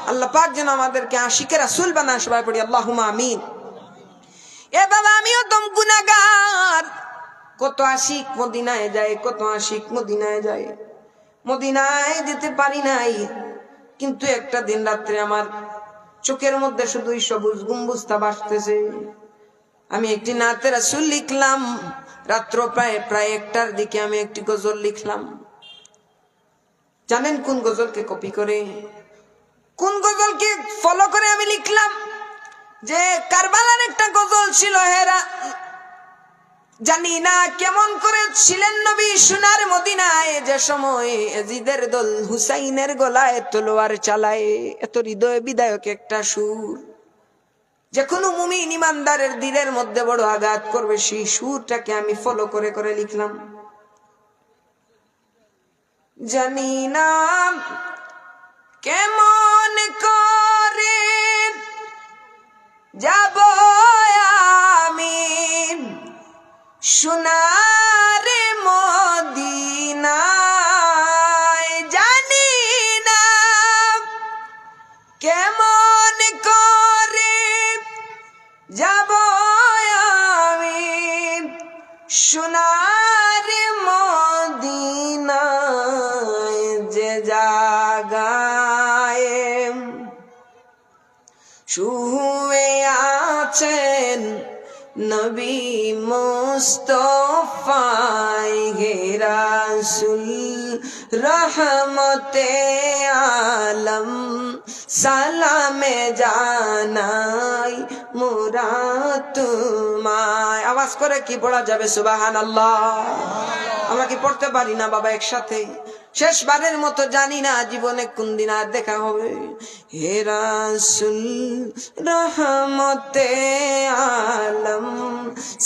আল্লাহ পাক যেন আমাদেরকে আশিকে রাসূল বানায় সবাই পড়ি আল্লাহুম্মা আমিন এ বাবা আমিও তো গুনাহগার কত আশিক মদিনায় যায় কত আশিক মদিনায় যায় মদিনায় যেতে পারি নাই কিন্তু একটা দিন রাত্রে আমার চোখের মধ্যে শুধুই সবুজ গম্বুজটা ভাসতেছে আমি একটি নাতে রাসূল লিখলাম রাত্র প্রায় একটার দিকে আমি একটি গজল লিখলাম জানেন কোন গজলকে কপি করে কোন গজলকে ফলো করে আমি লিখলাম যে কারবালার একটা গজল ছিল হেরা জানি না কেমন করে ছিলেন নবী সোনার মদিনায় যে সময় ইয়াজিদের দল হুসাইনের গলায় তলোয়ার চালায় এত হৃদয় বিদায়ক একটা সুর যে কোনো মুমিন ইমানদারের দিলের মধ্যে বড় আঘাত করবে সেই সুরটাকে আমি ফলো করে করে লিখলাম জানি না কেমন করে যাব আমি সোনার মদিনায় জানি না কেমন করে যাব আমি সোনার শুয়ে আছেন নবী মুস্তফায় হে রাসূল রহমতে আলম সালামে জানাই মোরা তোমায়। আওয়াজ করে কি পড়া যাবে সুবহানাল্লাহ? আমরা কি পড়তে পারি না বাবা একসাথে? শেষবারের মতো, জানি না জীবনে কোন দিন আর দেখা হবে। হে রাসূল রহমতে আলম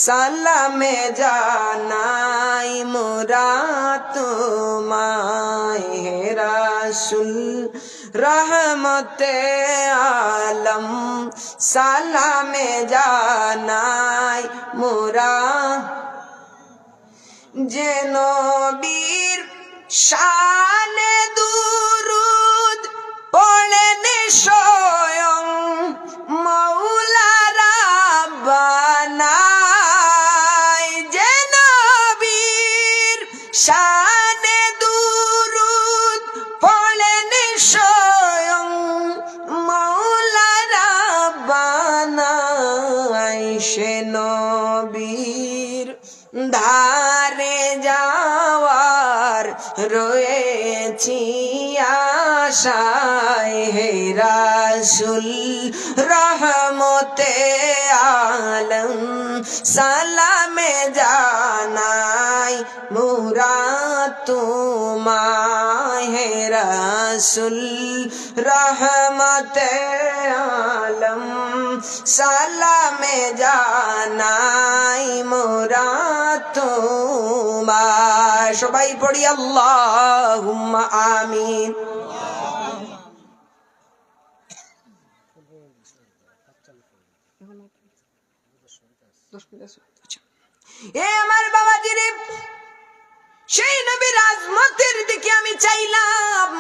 সালামে জানাই মোরা তোমায়। হে রাসূল রহমতে আলম সালামে জানাই মোরা। যে নবীর শানে দুরুদ পড়েন স্বয়ং মৌলা রাব্বানা, যে নবীর শানে দুরুদ পড়েন স্বয়ং মৌলা রাব্বানা, সে নবীর ধারে যাওয়ার রয়েছি আশায়। হে রাসূল রহমতে আলম সালামে জানাই মোরা তোমায়। হে রাসূল রহমতে আলম সালামে জানাই মোরা তোমায়। সবাই পড়ি আল্লাহুম্মা আমিন। এ আমার বাবাজিরে, সেই নবীর আজমতের দিকে আমি চাইলাম,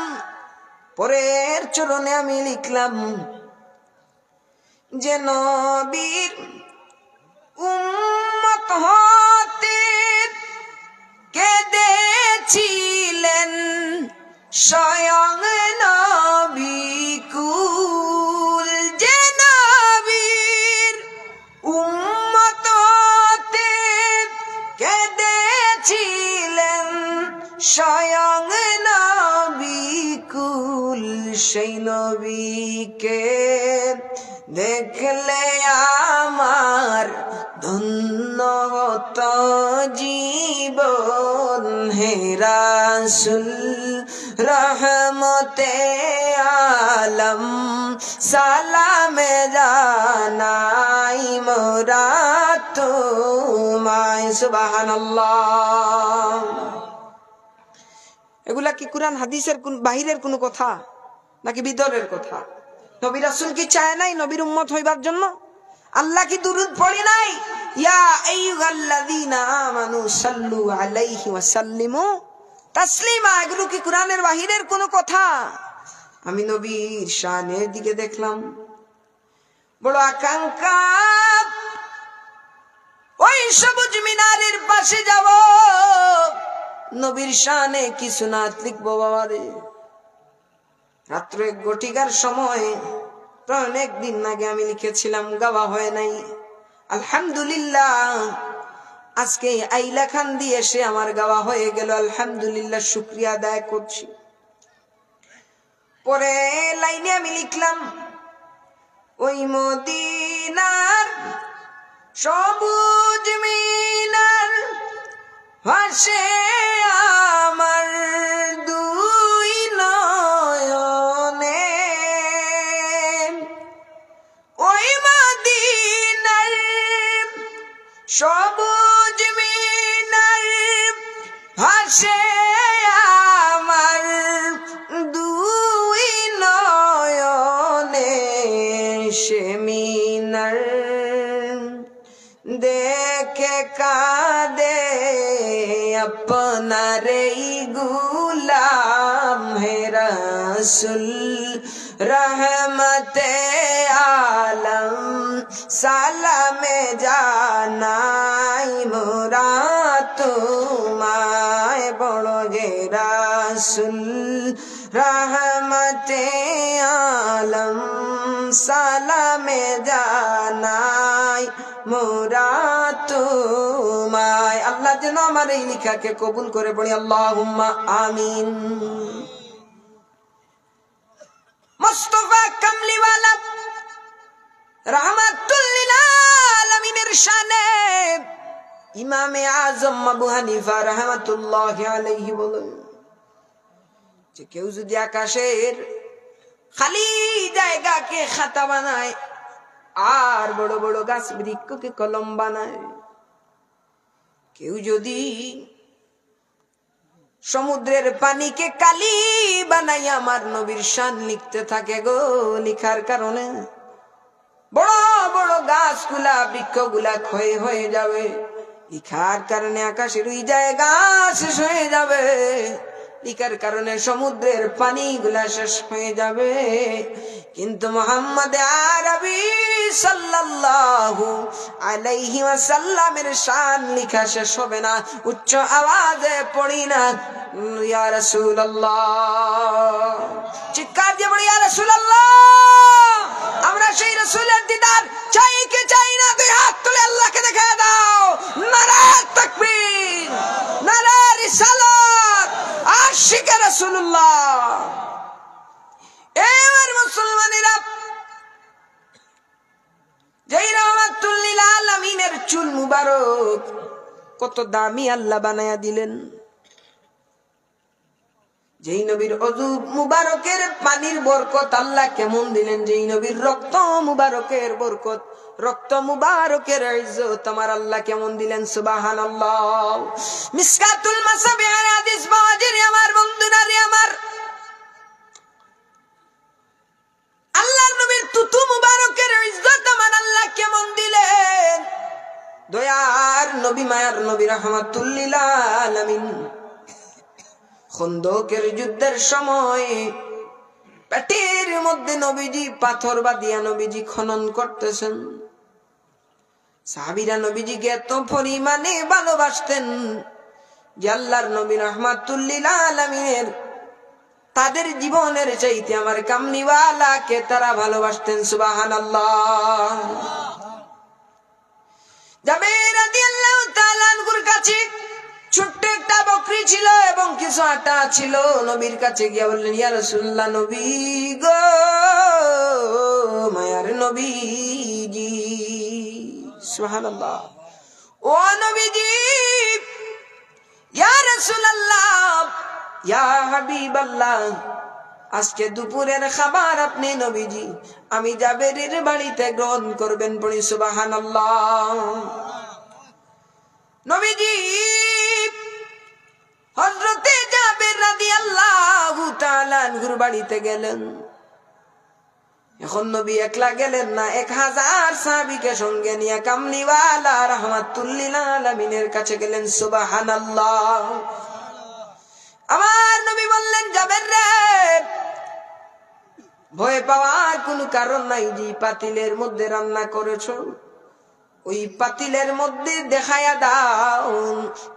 পরের চরণে আমি লিখলাম যে নবীর উম্মত হতে কেঁদেছিলেন স্বয়ং নবী কুল। যে নবীর উম্মত হতে কেঁদেছিলেন স্বয়ং নবী কুল, সেই নবীকে দেখলে আমার ধন্য হতো জীবন। হে রাসূল রহমতে আলম সালামে জানাই মোরা তোমায়। সুবহানাল্লাহ। এগুলা কি কুরআন হাদিসের কোন বাহিরের কোনো কথা নাকি ভিতরের কথা? নবী রাসূল কি চায় নাই নবীর উম্মত হইবার জন্য? আল্লাহ কি দুরূদ পড়ে নাই? ইয়া আইয়ুহাল্লাযীনা আমানু সাল্লু আলাইহি ওয়া সাল্লিমু তাসলিমা। এগুলো কি কুরআনের বাহিরের কোনো কথা? আমি নবীর শানের দিকে দেখলাম, বড় আকাঙ্ক্ষা ওই সবুজ মিনারের পাশে যাব, নবীর শানে কিছু নাত লিখবো। বাবারে, রাত্র 1 ঘটিকার সময়, প্রায় অনেক দিন আগে আমি লিখেছিলাম, গাওয়া হয় নাই। আলহামদুলিল্লাহ, আজকে আইলা খান দিয়ে এসে আমার গাওয়া হয়ে গেল। আলহামদুলিল্লাহ, শুকরিয়া আদায় করছি। পরে লাইনে আমি লিখলাম, ওই মদিনার সবুজ মিনার ভাসে আমার দুই নয়নে, ওই মদিনার সবুজ মিনার ভাসে আমার দুই নয়নে, সে মিনার দেখে কাঁদে আপনার এই গুলাম। হে রাসূল রহমতে আলম সালামে জানাই মোরা তোমায়। বড় গে রাসূল রহমতে আলম সালামে জানাই মোরা তোমায়। আল্লাহ যেন আমার এই লিখাকে কবুল করে, পড়ি আল্লাহুম্মা আমিন। মুস্তাফা কামলিওয়ালা রাহমাতুল লিল আলামিনের শানে ইমামে আজম আবু হানিফা রাহমাতুল্লাহি আলাইহি বলেন যে কেউ যদি আকাশের খালি জায়গাকে খাতা বানায় আর বড় বড় গাছ বৃক্ষকে কলম বানায়, কেউ যদি সমুদ্রের পানিকে কালি বানাই আমার নবীর শান লিখতে থাকে গো, লিখার কারণে বড় বড় গাছগুলা বৃক্ষগুলা ক্ষয় হয়ে যাবে, লিখার কারণে আকাশের ওই জায়গা শেষ হয়ে যাবে, লিখার কারণে সমুদ্রের পানিগুলা শেষ হয়ে যাবে, কিন্তু মুহাম্মদ আরবি সাল্লাল্লাহু আলাইহি ওয়াসাল্লামের শান লিখা শেষ হবে না। উচ্চ আওয়াজে পড়ি না ইয়া রাসূলুল্লাহ, চিৎকার দিয়ে বলি ইয়া রাসূলুল্লাহ। আমরা সেই রাসূলের দিদার চাই কি চাই না? দুই হাত তুলে আল্লাহকে দেখায় দাও। নারে তাকবীর, নারে রিসালাত, আশিকে রাসূলুল্লাহ। এবার মুসলমানেরা, যেই রাহমাতুল লিল আলামিনের চুল মুবারক কত দামি আল্লাহ বানায়া দিলেন, যেই নবীর অজু মুবারকের পানির বরকত আল্লাহ কেমন দিলেন, যেই নবীর রক্ত মুবারকের বরকত, রক্ত মুবারকের ইজ্জত আমার আল্লাহ কেমন দিলেন, সুবহানাল্লাহ। মিসকাতুল মাসাবিহের হাদিস বাজির আমার বন্ধুরা রে আমার, আল্লাহর নবীর তুতু মুবারকের ইজ্জত আমার আল্লাহ কেমন দিলেন। দয়ার নবী, মায়ার নবী, রাহমাতুল লিল আলামিন খন্দকের যুদ্ধের সময় পেটের মধ্যে নবীজি পাথর বাঁধিয়া নবীজি খনন করতেছেন। সাহাবীরা নবীজিকে এত পরিমাণে ভালোবাসতেন যে আল্লাহর নবী রাহমাতুল লিল আলামিনের তাদের জীবনের চাইতে আমার কামলিওয়ালাকে তারা ভালোবাসতেন, সুবহানাল্লাহ। জাবের রাদিয়াল্লাহু তাআলা আনহুর কাছে ছোট্ট একটা বকরি ছিল এবং কিছু আটা ছিল। নবীর কাছে গিয়ে বললেন, ইয়া রাসূলুল্লাহ, নবী গো, মায়ার নবীজি, সুবহানাল্লাহ, ও নবীজি, ইয়া রাসূলুল্লাহ, ইয়া হাবিবাল্লাহ, আজকে দুপুরের খাবার আপনি নবীজি আমি জাবেরের বাড়িতে গ্রহণ করবেন, পড়ি সুবহানাল্লাহ। নবীজি হযরতে জাবের রাদিয়াল্লাহু তাআলা আনহুর বাড়িতে গেলেন। এখন নবী একলা গেলেন না, 1000 সাহাবীকে সঙ্গে নিয়ে কামলিওয়ালা রাহমাতুল লিল আলামিনের কাছে গেলেন, সুবহানাল্লাহ। আমার নবী বললেন, জাবের রে, ভয় পাওয়ার কোনো কারণ নাই, যে পাতিলের মধ্যে রান্না করেছো ওই পাতিলের মধ্যে দেখায়া দাও।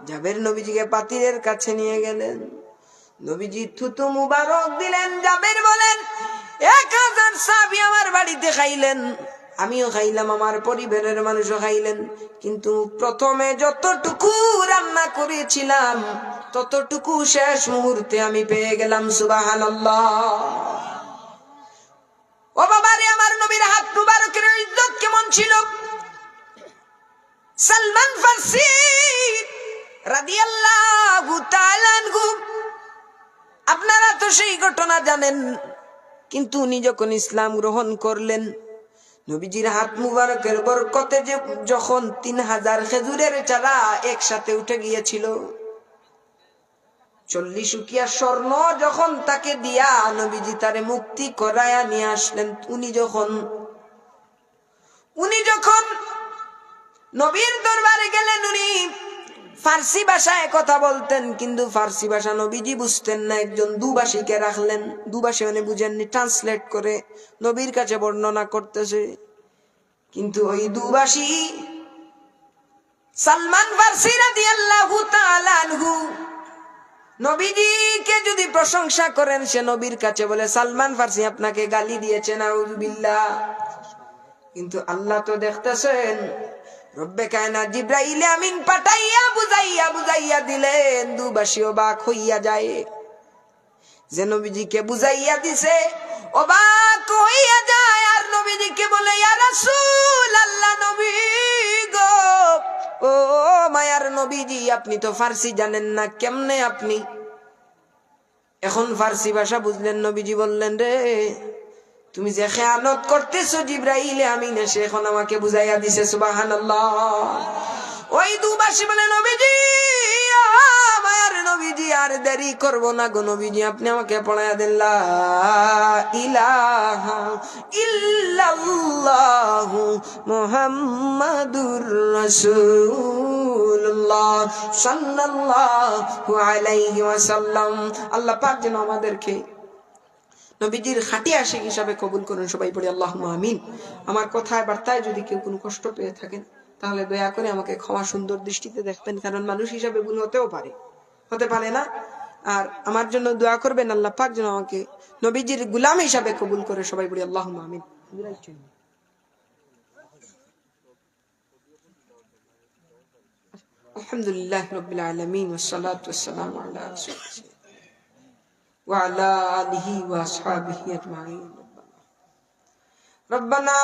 জাবের নবীজিকে পাতিলের কাছে নিয়ে গেলেন, নবীজি থুতু মুবারক দিলেন। জাবের বলেন, 1000 সাহাবী আমার বাড়িতে খাইলেন, আমিও খাইলাম, আমার পরিবারের মানুষও খাইলেন, কিন্তু প্রথমে যতটুকু রান্না করেছিলাম ততটুকু শেষ মুহূর্তে আমি পেয়ে গেলাম, সুবহানাল্লাহ। ও বাবারে, আমার নবীর হাত মুবারকের ইজ্জত কেমন ছিল! সালমান ফারসি রাদিয়াল্লাহু তাআলা আনহু, আপনারা তো সেই ঘটনা জানেন, কিন্তু উনি যখন ইসলাম গ্রহণ করলেন, নবীজির হাত মুবারকের বরকতে যে যখন 3000 খেজুরের চারা একসাথে উঠে গিয়েছিল, 40 উকিয়া স্বর্ণ যখন তাকে দিয়া নবীজি তারে মুক্তি করায়া নিয়ে আসলেন, উনি যখন নবীর দরবারে গেলেন, উনি ফার্সি ভাষায় কথা বলতেন, কিন্তু ফার্সি ভাষা নবীজি বুঝতেন না। একজন দুভাষীকে রাখলেন, দুভাষী মানে বুঝেননি, ট্রান্সলেট করে নবীর কাছে বর্ণনা করতেছে। কিন্তু ওই দুভাষী সালমান ফারসি রাদিয়াল্লাহু তাআলা আনহু নবীজিকে যদি প্রশংসা করেন, সে নবীর কাছে বলে সালমান ফার্সি আপনাকে গালি দিয়েছে, নাউযুবিল্লাহ। কিন্তু আল্লাহ তো দেখতেছেন, রব্বে কায়নাত জিবরাইল আমিন পাঠাইয়া বুঝাইয়া বুঝাইয়া দিলেন, দুবাসী অবাক হইয়া যায়। যে নবীজিকে বুঝাইয়া দিছে অবাক হইয়া যায়, আর নবীজিকে বলে ইয়া রাসূল আল্লাহ, নবী গো, ও মায়ার নবীজি, আপনি তো ফার্সি জানেন না, কেমনে আপনি এখন ফার্সি ভাষা বুঝলেন? নবীজি বললেন, রে তুমি যে খেয়ানত করতেছো, জিবরাইল আমিন এসে এখন আমাকে বুঝাইয়া দিছে। সুবহানাল্লাহ। ওই দুবাসী বলে, নবীজি, আমার নবীজি, আর দেরি করব না গো নবীজি, আপনি আমাকে পড়াইয়া দেন লা ইলাহা ইল্লাল্লাহু মুহাম্মাদুর রাসূলুল্লাহ সাল্লাল্লাহু আলাইহি ওয়াসাল্লাম। আল্লাহ পাক যেন আমাদেরকে নবীজির খাঁটি আশিক হিসাবে কবুল করুন। সবাই পড়ি আল্লাহুম্মা আমিন। আমার কথায় বার্তায় যদি কেউ কোনো কষ্ট পেয়ে থাকেন, তাহলে দয়া করে আমাকে ক্ষমা সুন্দর দৃষ্টিতে দেখবেন, কারণ মানুষ হিসাবে ভুল হতেও পারে, হতে পারে না। আর আমার জন্য দোয়া করবেন, আল্লাহ পাক যেন আমাকে নবীজির গোলাম হিসাবে কবুল করে। সবাই বলি আল্লাহুম্মা আমিন। আলহামদুলিল্লাহ রাব্বিল আলামিন ওয়াসসালাতু ওয়াসসালামু আলা রাসূলিল্লাহ ওয়া আলা আলিহি ওয়া আসহাবিহি আজমাইন। ربنا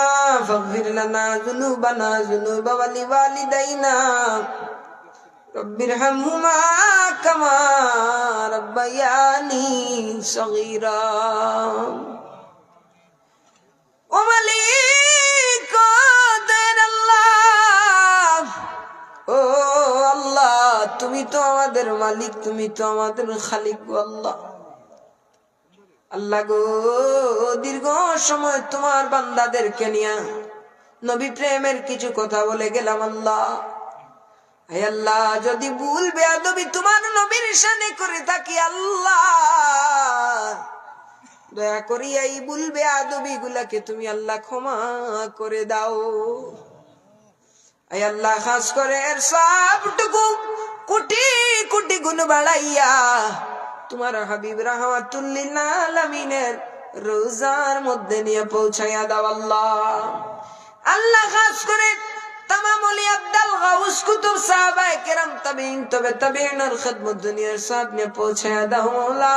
فاغفر لنا ذنوبنا ذنوب والدينا رب ارحمهما كما ربياني صغيرا ومليك قدر الله ও আল্লাহ, তুমি তো আমাদের মালিক, তুমি তো আমাদের খালিক গো আল্লাহ। আল্লাহ গো, দীর্ঘ সময় তোমার বান্দাদেরকে নিয়ে নবী প্রেমের কিছু কথা বলে গেলাম আল্লাহ। হে আল্লাহ, যদি ভুল বেয়াদবি তোমার নবীর শানে করে থাকি আল্লাহ, দয়া করি এই ভুল বেয়াদবি গুলাকে তুমি আল্লাহ ক্ষমা করে দাও। হে আল্লাহ, খাস করে এর সবটুকু কোটি কোটি গুণ বাড়াইয়া তোমার হাবিব রাহমাতুল লিল আলামিনের রোজার মধ্যে নিয়ে পৌঁছাইয়া দাও আল্লাহ। আল্লাহ, খাস করে তামাম ওলি আব্দাল গাউস কুতুব সাহাবায়ে কেরাম তাবিঈন তবে তাবিঈনের খিদমত দুনিয়ার সব নিয়ে পৌঁছাইয়া দাও মাওলা।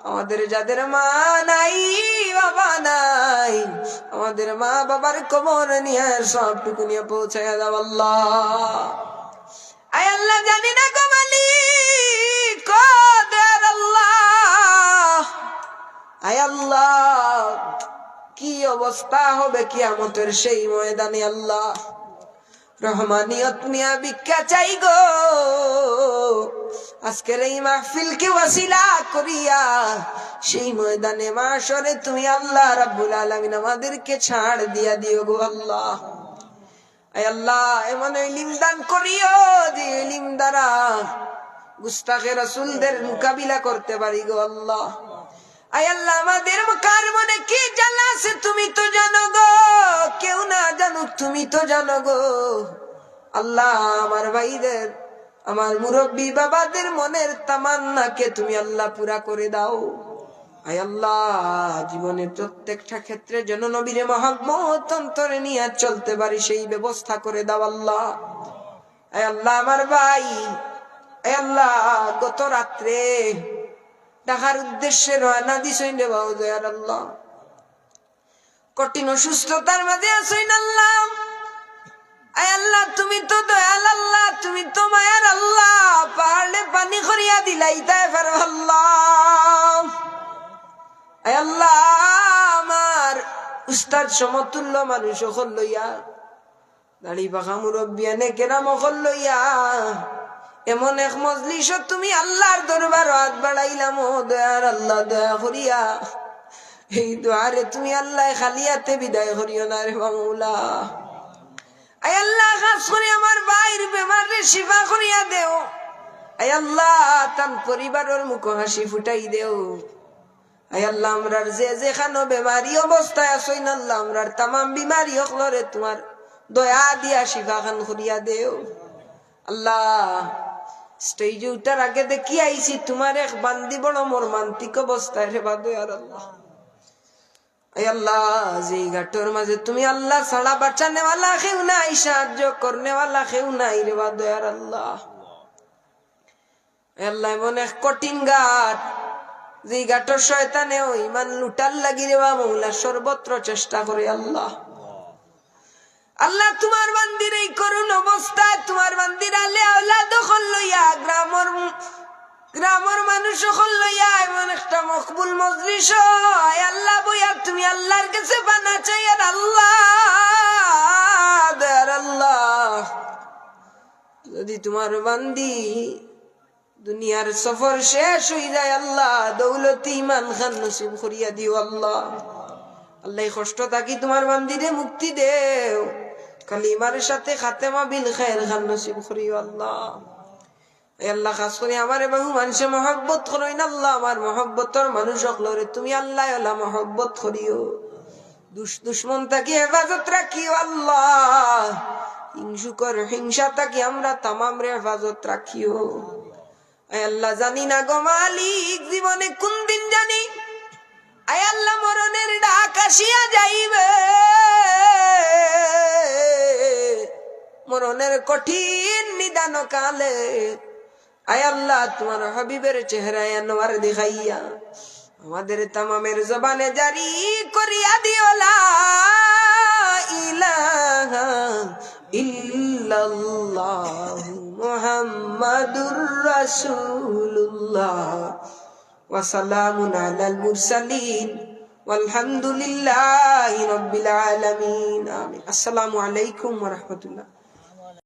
আমাদের যাদের মা নাই, বাবা নাই, আমাদের মা বাবার কবর নিয়ে সবটুকু নিয়ে পৌঁছাইয়া দাও আল্লাহ। আয় আল্লাহ, জানি না গো মালিক কদর আল্লাহ, আয় আল্লাহ, কি অবস্থা হবে কিয়ামতের সেই ময়দানে আল্লাহ। রহমানিয়ত নিয়া ভিক্ষা চাই গো, আজকের এই মাহফিলকে ওয়াসিলা করিয়া সেই ময়দানে মাশরে তুমি আল্লাহ রাব্বুল আলামিন আমাদেরকে ছাড় দিয়া দিও গো আল্লাহ। আয় আল্লাহ, এমন ইলম দান করিও যে ইলম দ্বারা গুস্তাখে রাসূলদের মোকাবিলা করতে পারি গো আল্লাহ। আয় আল্লাহ, আমাদের কার মনে কি জ্বালা আছে তুমি তো জানো গো, কেউ না জানুক তুমি তো জানো গো আল্লাহ। আমার ভাইদের, আমার মুরব্বী বাবাদের মনের তামান্নাকে তুমি আল্লাহ পুরা করে দাও। আয় আল্লাহ, জীবনের প্রত্যেকটা ক্ষেত্রে যেন নবীর মহব্বত অন্তরে নিয়ে চলতে পারি সেই ব্যবস্থা করে দাও আল্লাহ। আয় আল্লাহ, আমার ভাই, আয় আল্লাহ, গত রাত্রে ঢাকার উদ্দেশ্যে রওনা দিছেন রে বাবা দয়ার আল্লাহ, কঠিন অসুস্থতার মাঝে আছেন আল্লাহ। আয় আল্লাহ, তুমি তো দয়াল আল্লাহ, তুমি তো মায়ার আল্লাহ, পারলে পানি করিয়া দিলাই তাই পারো আল্লাহ। আয় আল্লাহ, আমার উস্তাদ সমতুল্য মানুষ হল লইয়া, দাড়ি পাখা মুরব্বিয়ানে কেরাম হল লইয়া এমন এক মজলিস তুমি আল্লাহর দরবার হাত বাড়াইলাম। ও দয়ার আল্লাহ, দয়া করিয়া এই দোয়ারে তুমি আল্লাহ খালিয়াতে বিদায় করিও না রে মাওলা। আয় আল্লাহ, খাস করে আমার ভাইয়ের বেমারে শিফা করিয়া দেও। আয় আল্লাহ, তার পরিবারের মুখ হাসি ফুটাই দেও। আয় আল্লাহ, আমরার যে যেখানো বেমারি অবস্থায় আসই না আল্লাহ, আমরার তামাম বিমারি হকলরে তোমার দয়া দিয়া শিফা খান করিয়া দেও আল্লাহ। স্টেজে উঠার আগে দেখি আইছি তোমার এক বান্দি বড় মর্মান্তিক অবস্থায় রে বাদে আর আল্লাহ এই আল্লাহ যে ঘাটর মাঝে তুমি আল্লাহ ছাড়া বাঁচানে वाला কেউ নাই সাহায্য করনে वाला কেউ নাই রে বাদে আর আল্লাহ এই আল্লাহ এমন এক কঠিন ঘাট যে ঘাটর শয়তানে ও ইমান লুটার লাগি রে বা মৌলা সর্বত্র চেষ্টা করে আল্লাহ আল্লাহ তোমার বান্দির এই করুণ অবস্থায় তোমার বান্দির আলে আওলাদ দখল লইয়া গ্রামের মানুষ সকল লইয়া এমন একটা মকবুল মজলিস হয় আল্লাহ বইয়া তুমি আল্লাহর কাছে বানা চাই আর আল্লাহ দয়ার আল্লাহ যদি তোমার বান্দি দুনিয়ার সফর শেষ হয়ে যায় আল্লাহ দৌলতি ইমান খান নসিব করিয়া দিও আল্লাহ আল্লাহ কষ্ট থাকি তোমার বান্দিরে মুক্তি দেও কালিমার সাথে খাতেমা বিল খায়ের খান নসিব করিও আল্লাহ আল্লাহ খাস করে আমার বহু মানুষে মহব্বত করো না আল্লাহ আমার মহব্বতর মানুষ সকলরে তুমি আল্লাহ আল্লাহ মহব্বত করিও দুশ্মন তাকে হেফাজত রাখিও আল্লাহ হিংসা তাকে আমরা তামাম রে হেফাজত রাখিও আল্লাহ জানি না গো মালিক জীবনে কোন দিন জানি আয় আল্লাহ মরণের ডাক আসিয়া যাইবে মরণের কঠিন নিদান কালে আয় আল্লাহ তোমার হাবিবের চেহারায় আনোয়ার দেখাইয়া আমাদের তামামের জবানে জারি করিয়া দিও লা ইলাহা ইল্লাল্লাহ মুহাম্মাদুর রাসূলুল্লাহ ওয়া সালামুন আলাল মুরসালিন ওয়ালহামদুলিল্লাহি রাব্বিল আলামিন আমিন আসসালামু আলাইকুম ওয়া রাহমাতুল্লাহ।